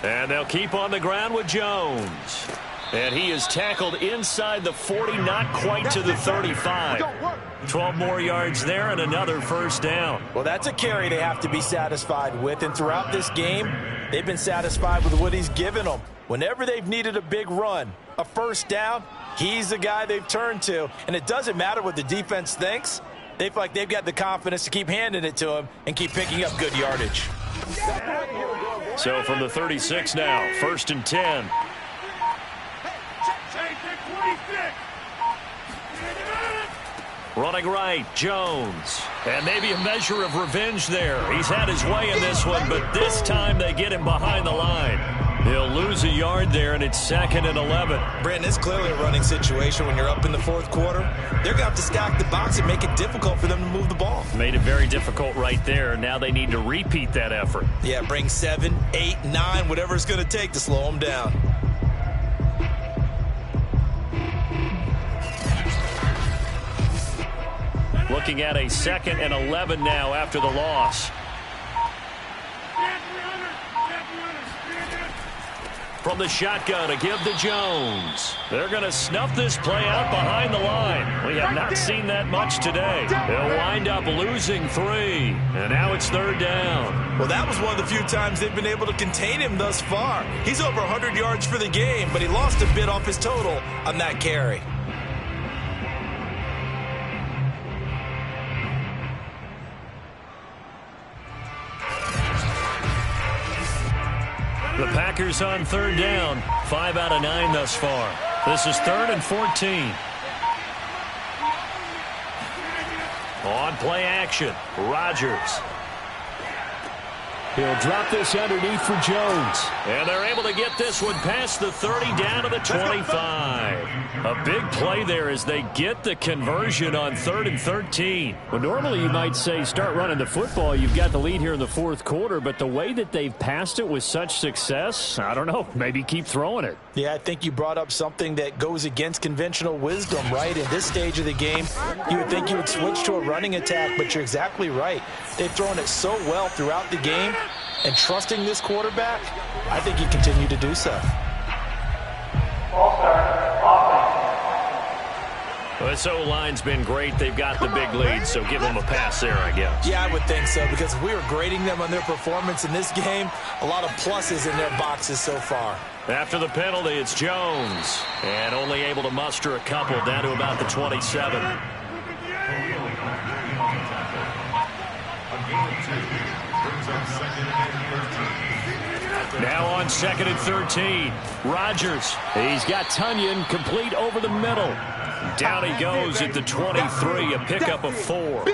And they'll keep on the ground with Jones. And he is tackled inside the 40, not quite to the 35. 12 more yards there and another first down. Well, that's a carry they have to be satisfied with. And throughout this game, they've been satisfied with what he's given them. Whenever they've needed a big run, a first down, he's the guy they've turned to. And it doesn't matter what the defense thinks. They feel like they've got the confidence to keep handing it to him and keep picking up good yardage. So from the 36 now, first and 10. Running right, Jones. And maybe a measure of revenge there. He's had his way in this one, but this time they get him behind the line. He'll lose a yard there, and it's 2nd and 11. Brandon, it's clearly a running situation when you're up in the fourth quarter. They're going to have to stack the box and make it difficult for them to move the ball. Made it very difficult right there. Now they need to repeat that effort. Yeah, bring 7, 8, 9, whatever it's going to take to slow them down. Looking at a 2nd and 11 now after the loss. From the shotgun to give to Jones. They're going to snuff this play out behind the line. We have not seen that much today. They'll wind up losing 3. And now it's third down. Well, that was one of the few times they've been able to contain him thus far. He's over 100 yards for the game, but he lost a bit off his total on that carry. The Packers on third down. 5 out of 9 thus far. This is 3rd and 14. On play action, Rodgers. He'll drop this underneath for Jones. And they're able to get this one past the 30 down to the 25. A big play there as they get the conversion on 3rd and 13. Well, normally you might say start running the football. You've got the lead here in the fourth quarter, but the way that they've passed it with such success, I don't know, maybe keep throwing it. Yeah, I think you brought up something that goes against conventional wisdom, right? In this stage of the game, you would think you would switch to a running attack, but you're exactly right. They've thrown it so well throughout the game, and trusting this quarterback, I think you continue to do so. Well, this O-line's been great. They've got the big lead, so give them a pass there, I guess. Yeah, I would think so, because if we were grading them on their performance in this game, a lot of pluses in their boxes so far. After the penalty, it's Jones, and only able to muster a couple down to about the 27. Now on 2nd and 13. Rodgers. He's got Tunyon complete over the middle. Down he goes at the 23, a pickup of 4.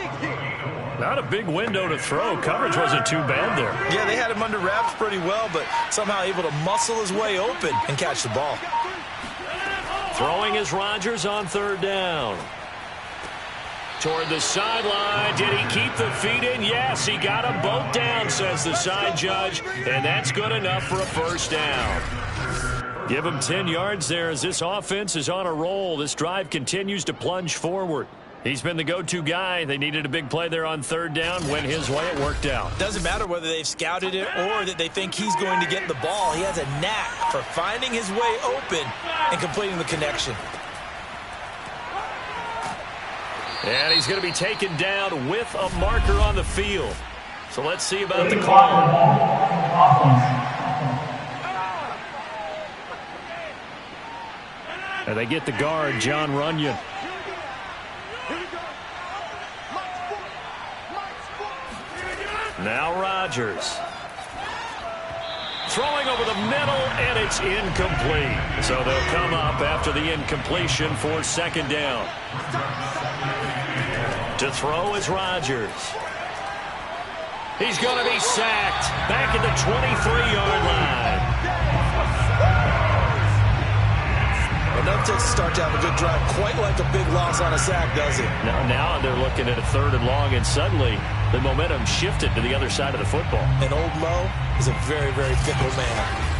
Not a big window to throw. Coverage wasn't too bad there. Yeah, they had him under wraps pretty well, but somehow able to muscle his way open and catch the ball. Throwing is Rodgers on third down. Toward the sideline. Did he keep the feet in? Yes, he got them both down, says the side judge. And that's good enough for a first down. Give him 10 yards there as this offense is on a roll. This drive continues to plunge forward. He's been the go-to guy. They needed a big play there on third down. Went his way. It worked out. Doesn't matter whether they've scouted it or that they think he's going to get the ball. He has a knack for finding his way open and completing the connection. And he's going to be taken down with a marker on the field. So let's see about the call. And they get the guard, John Runyon. Now Rodgers. Throwing over the middle, and it's incomplete. So they'll come up after the incompletion for second down. To throw is Rodgers. He's going to be sacked back at the 23-yard line. Enough to start to have a good drive, quite like a big loss on a sack, does it? Now they're looking at a third and long, and suddenly the momentum shifted to the other side of the football. And old Mo is a very, very fickle man.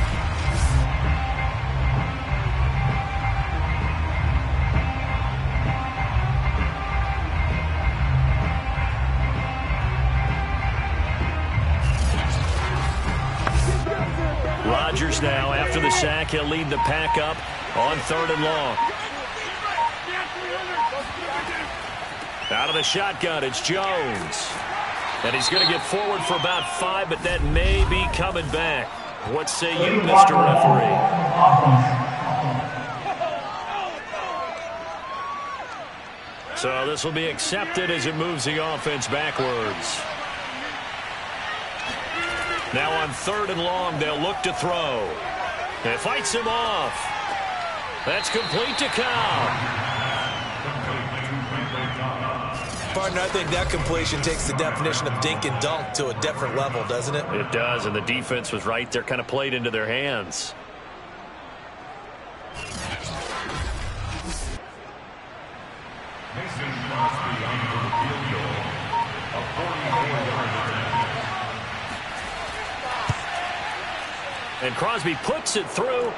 Rodgers now, after the sack, he'll lead the pack up on third and long. Out of the shotgun, it's Jones. And he's going to get forward for about 5, but that may be coming back. What say you, Mr. Referee? So this will be accepted as it moves the offense backwards. Now on third and long, they'll look to throw. It fights him off. That's complete to Cobb. Partner, I think that completion takes the definition of dink and dunk to a different level, doesn't it? It does, and the defense was right there, kind of played into their hands. And Crosby puts it through,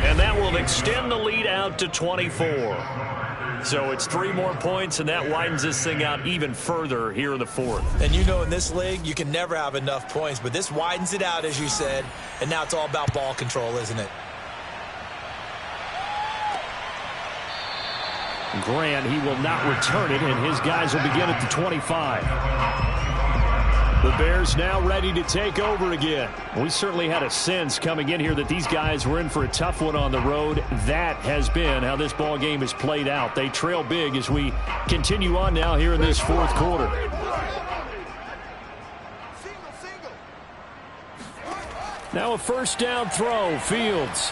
and that will extend the lead out to 24. So it's 3 more points, and that widens this thing out even further here in the fourth. And you know in this league, you can never have enough points, but this widens it out, as you said, and now it's all about ball control, isn't it? Grant, he will not return it, and his guys will begin at the 25. The Bears now ready to take over again. We certainly had a sense coming in here that these guys were in for a tough one on the road. That has been how this ball game has played out. They trail big as we continue on now here in this fourth quarter. Now a first down throw, Fields.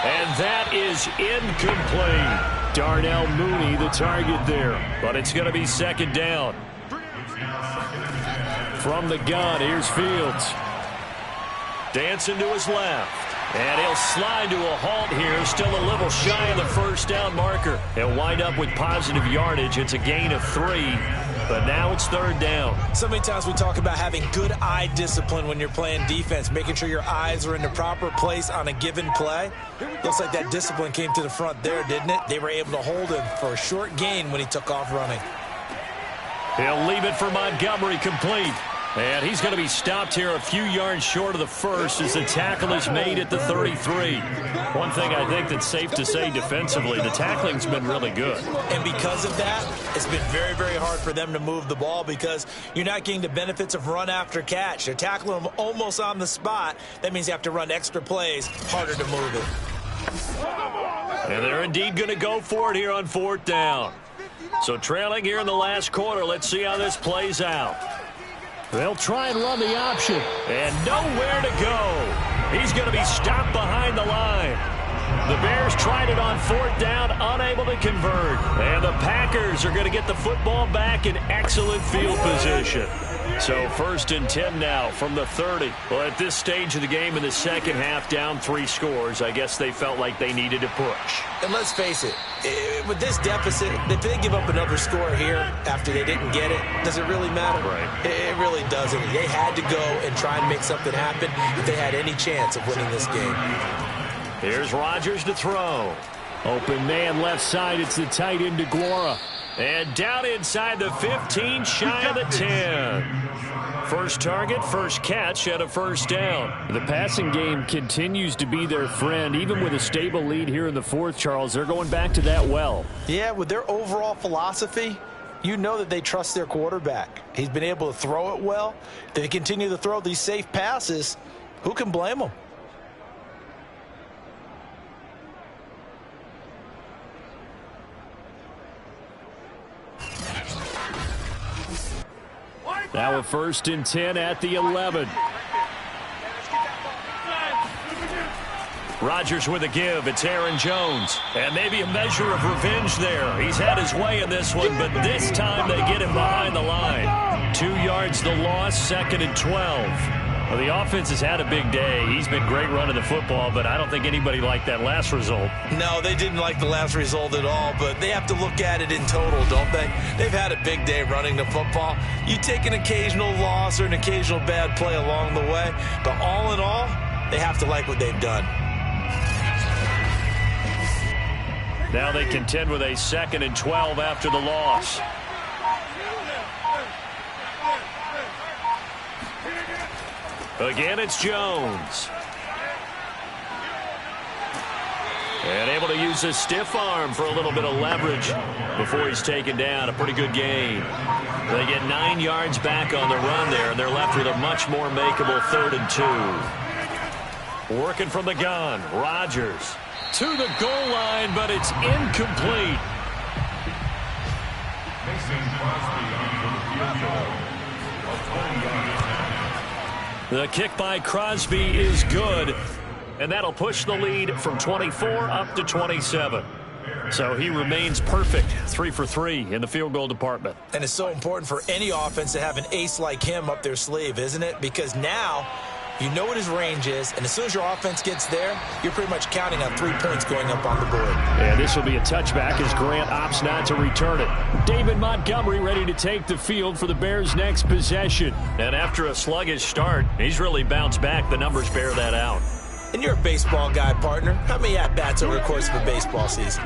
And that is incomplete. Darnell Mooney the target there, but it's going to be second down. From the gun, here's Fields. Dancing to his left. And he'll slide to a halt here. Still a little shy of the first down marker. He'll wind up with positive yardage. It's a gain of 3. But now it's third down. So many times we talk about having good eye discipline when you're playing defense, making sure your eyes are in the proper place on a given play. Looks like that discipline came to the front there, didn't it? They were able to hold him for a short gain when he took off running. He'll leave it for Montgomery, complete. And he's going to be stopped here a few yards short of the first as the tackle is made at the 33. One thing I think that's safe to say defensively, the tackling's been really good. And because of that, it's been very, very hard for them to move the ball because you're not getting the benefits of run after catch. They're tackling them almost on the spot. That means you have to run extra plays, harder to move it. And they're indeed going to go for it here on fourth down. So trailing here in the last quarter, let's see how this plays out. They'll try and run the option. And nowhere to go. He's going to be stopped behind the line. The Bears tried it on fourth down, unable to convert. And the Packers are going to get the football back in excellent field position. So 1st and 10 now from the 30. Well, at this stage of the game in the second half, down 3 scores, I guess they felt like they needed to push. And let's face it, with this deficit, if they give up another score here after they didn't get it, does it really matter? Right. It really doesn't. They had to go and try and make something happen if they had any chance of winning this game. Here's Rodgers to throw. Open man left side. It's the tight end Dbrl. And down inside the 15, shy of the 10. First target, first catch at a first down. The passing game continues to be their friend. Even with a stable lead here in the 4th, Charles, they're going back to that well. Yeah, with their overall philosophy, you know that they trust their quarterback. He's been able to throw it well. They continue to throw these safe passes. Who can blame them? Now a 1st and 10 at the 11. Rodgers with a give. It's Aaron Jones. And maybe a measure of revenge there. He's had his way in this one, but this time they get him behind the line. 2 yards the loss, 2nd and 12. Well, the offense has had a big day. He's been great running the football, but I don't think anybody liked that last result. No, they didn't like the last result at all, but they have to look at it in total, don't they? They've had a big day running the football. You take an occasional loss or an occasional bad play along the way, but all in all, they have to like what they've done. Now they contend with a 2nd and 12 after the loss. Again, it's Jones. And able to use his stiff arm for a little bit of leverage before he's taken down. A pretty good gain. They get 9 yards back on the run there, and they're left with a much more makeable 3rd and 2. Working from the gun, Rodgers to the goal line, but it's incomplete. The kick by Crosby is good, and that'll push the lead from 24 up to 27. So he remains perfect, 3 for 3 in the field goal department. And it's so important for any offense to have an ace like him up their sleeve, isn't it? Because now you know what his range is, and as soon as your offense gets there, you're pretty much counting on 3 points going up on the board. And this will be a touchback as Grant opts not to return it. David Montgomery ready to take the field for the Bears' next possession. And after a sluggish start, he's really bounced back. The numbers bear that out. And you're a baseball guy, partner. How many at-bats over the course of a baseball season?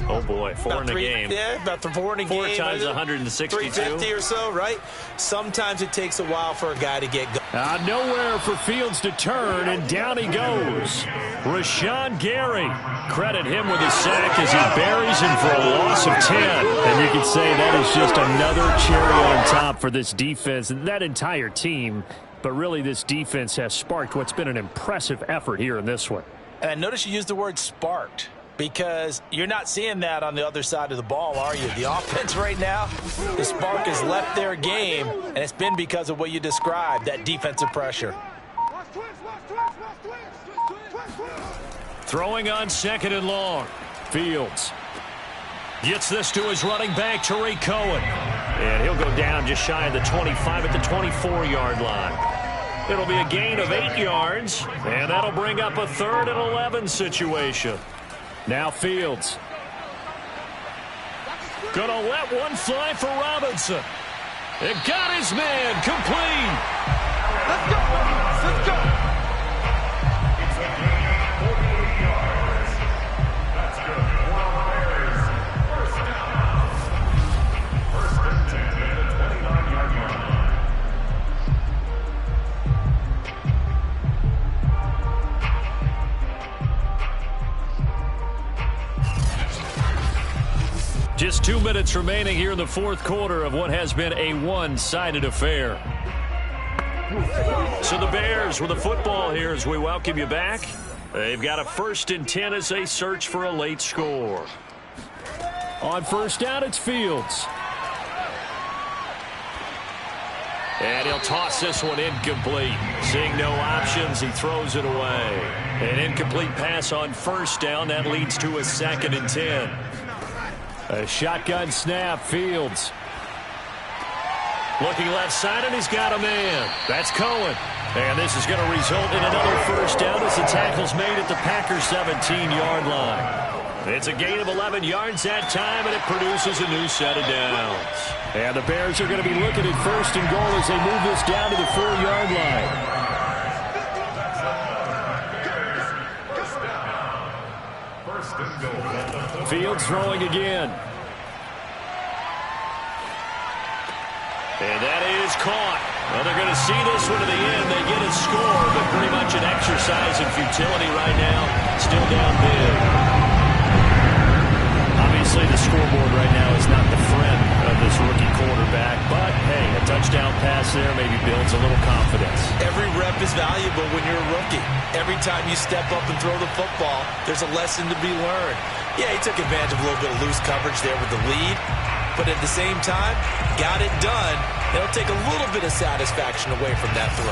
Oh, boy, 4 in a game. Yeah, about 4 in a game. 4 times 162. 350 or so, right? Sometimes it takes a while for a guy to get going. Nowhere for Fields to turn, and down he goes. Rashawn Gary. Credit him with a sack as he buries him for a loss of 10. And you can say that is just another cherry on top for this defense and that entire team. But really, this defense has sparked what's been an impressive effort here in this one. And notice you used the word sparked, because you're not seeing that on the other side of the ball, are you? The offense right now, the spark has left their game, and it's been because of what you described, that defensive pressure. Throwing on 2nd and long. Fields gets this to his running back, Tariq Cohen. And he'll go down just shy of the 25 at the 24-yard line. It'll be a gain of 8 yards, and that'll bring up a 3rd and 11 situation. Now Fields. Gonna let one fly for Robinson. It got his man complete. Let's go. Let's go. Just 2 minutes remaining here in the 4th quarter of what has been a one-sided affair. So the Bears with the football here as we welcome you back. They've got a 1st and 10 as they search for a late score. On 1st down, it's Fields. And he'll toss this one incomplete. Seeing no options, he throws it away. An incomplete pass on 1st down. That leads to a 2nd and 10. A shotgun snap, Fields. Looking left side, and he's got a man. That's Cohen. And this is going to result in another first down as the tackle's made at the Packers' 17-yard line. It's a gain of 11 yards that time, and it produces a new set of downs. And the Bears are going to be looking at first and goal as they move this down to the 4-yard line. Fields throwing again. And that is caught. Well, they're going to see this one to the end. They get a score, but pretty much an exercise in futility right now. Still down big. Obviously, the scoreboard right now is not the friend of this rookie quarterback. But, hey, a touchdown pass there maybe builds a little confidence. Every rep is valuable when you're a rookie. Every time you step up and throw the football, there's a lesson to be learned. Yeah, he took advantage of a little bit of loose coverage there with the lead. But at the same time, got it done. It'll take a little bit of satisfaction away from that throw.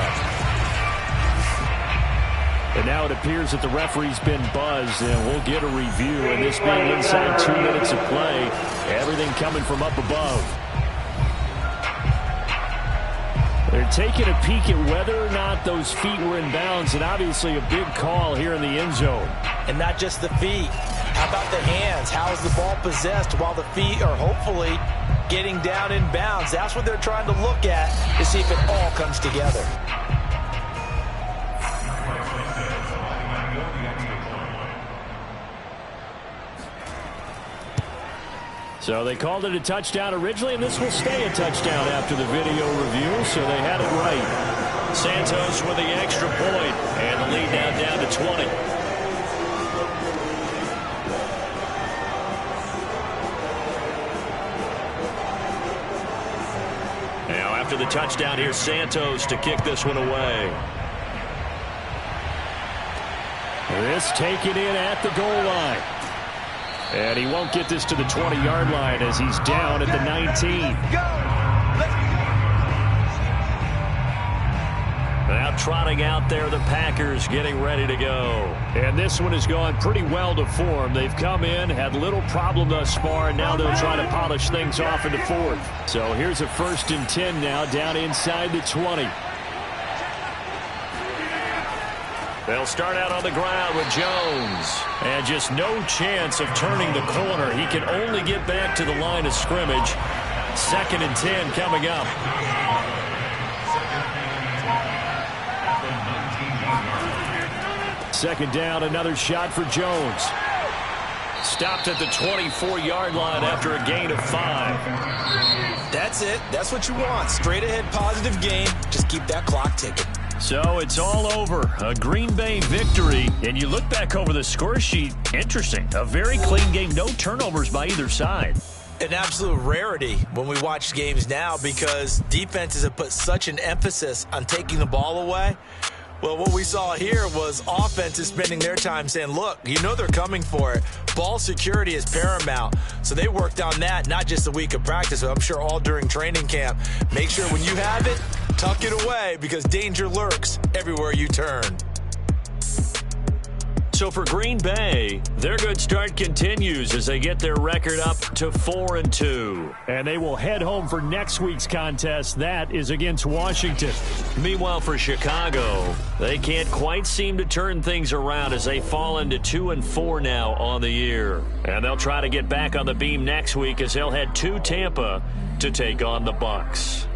And now it appears that the referee's been buzzed, and we'll get a review. And this being inside 2 minutes of play, everything coming from up above. They're taking a peek at whether or not those feet were in bounds, and obviously a big call here in the end zone. And not just the feet. How about the hands? How is the ball possessed while the feet are hopefully getting down in bounds? That's what they're trying to look at to see if it all comes together. So they called it a touchdown originally, and this will stay a touchdown after the video review, so they had it right. Santos with the extra point, and the lead now down to 20. Now after the touchdown, here's Santos to kick this one away. This taken in at the goal line. And he won't get this to the 20-yard line as he's down at the 19. Now trotting out there, the Packers getting ready to go. And this one has gone pretty well to form. They've come in, had little problem thus far, and now they'll try to polish things off in the fourth. So here's a 1st and 10 now, down inside the 20. They'll start out on the ground with Jones. And just no chance of turning the corner. He can only get back to the line of scrimmage. 2nd and 10 coming up. Second down, another shot for Jones. Stopped at the 24-yard line after a gain of 5. That's it. That's what you want. Straight ahead positive game. Just keep that clock ticking. So it's all over. A Green Bay victory. And you look back over the score sheet. Interesting. A very clean game. No turnovers by either side. An absolute rarity when we watch games now because defenses have put such an emphasis on taking the ball away. Well, what we saw here was offenses spending their time saying, look, you know they're coming for it. Ball security is paramount. So they worked on that, not just a week of practice, but I'm sure all during training camp. Make sure when you have it, tuck it away because danger lurks everywhere you turn. So for Green Bay, their good start continues as they get their record up to 4-2. And they will head home for next week's contest. That is against Washington. Meanwhile, for Chicago, they can't quite seem to turn things around as they fall into 2-4 now on the year. And they'll try to get back on the beam next week as they'll head to Tampa to take on the Bucs.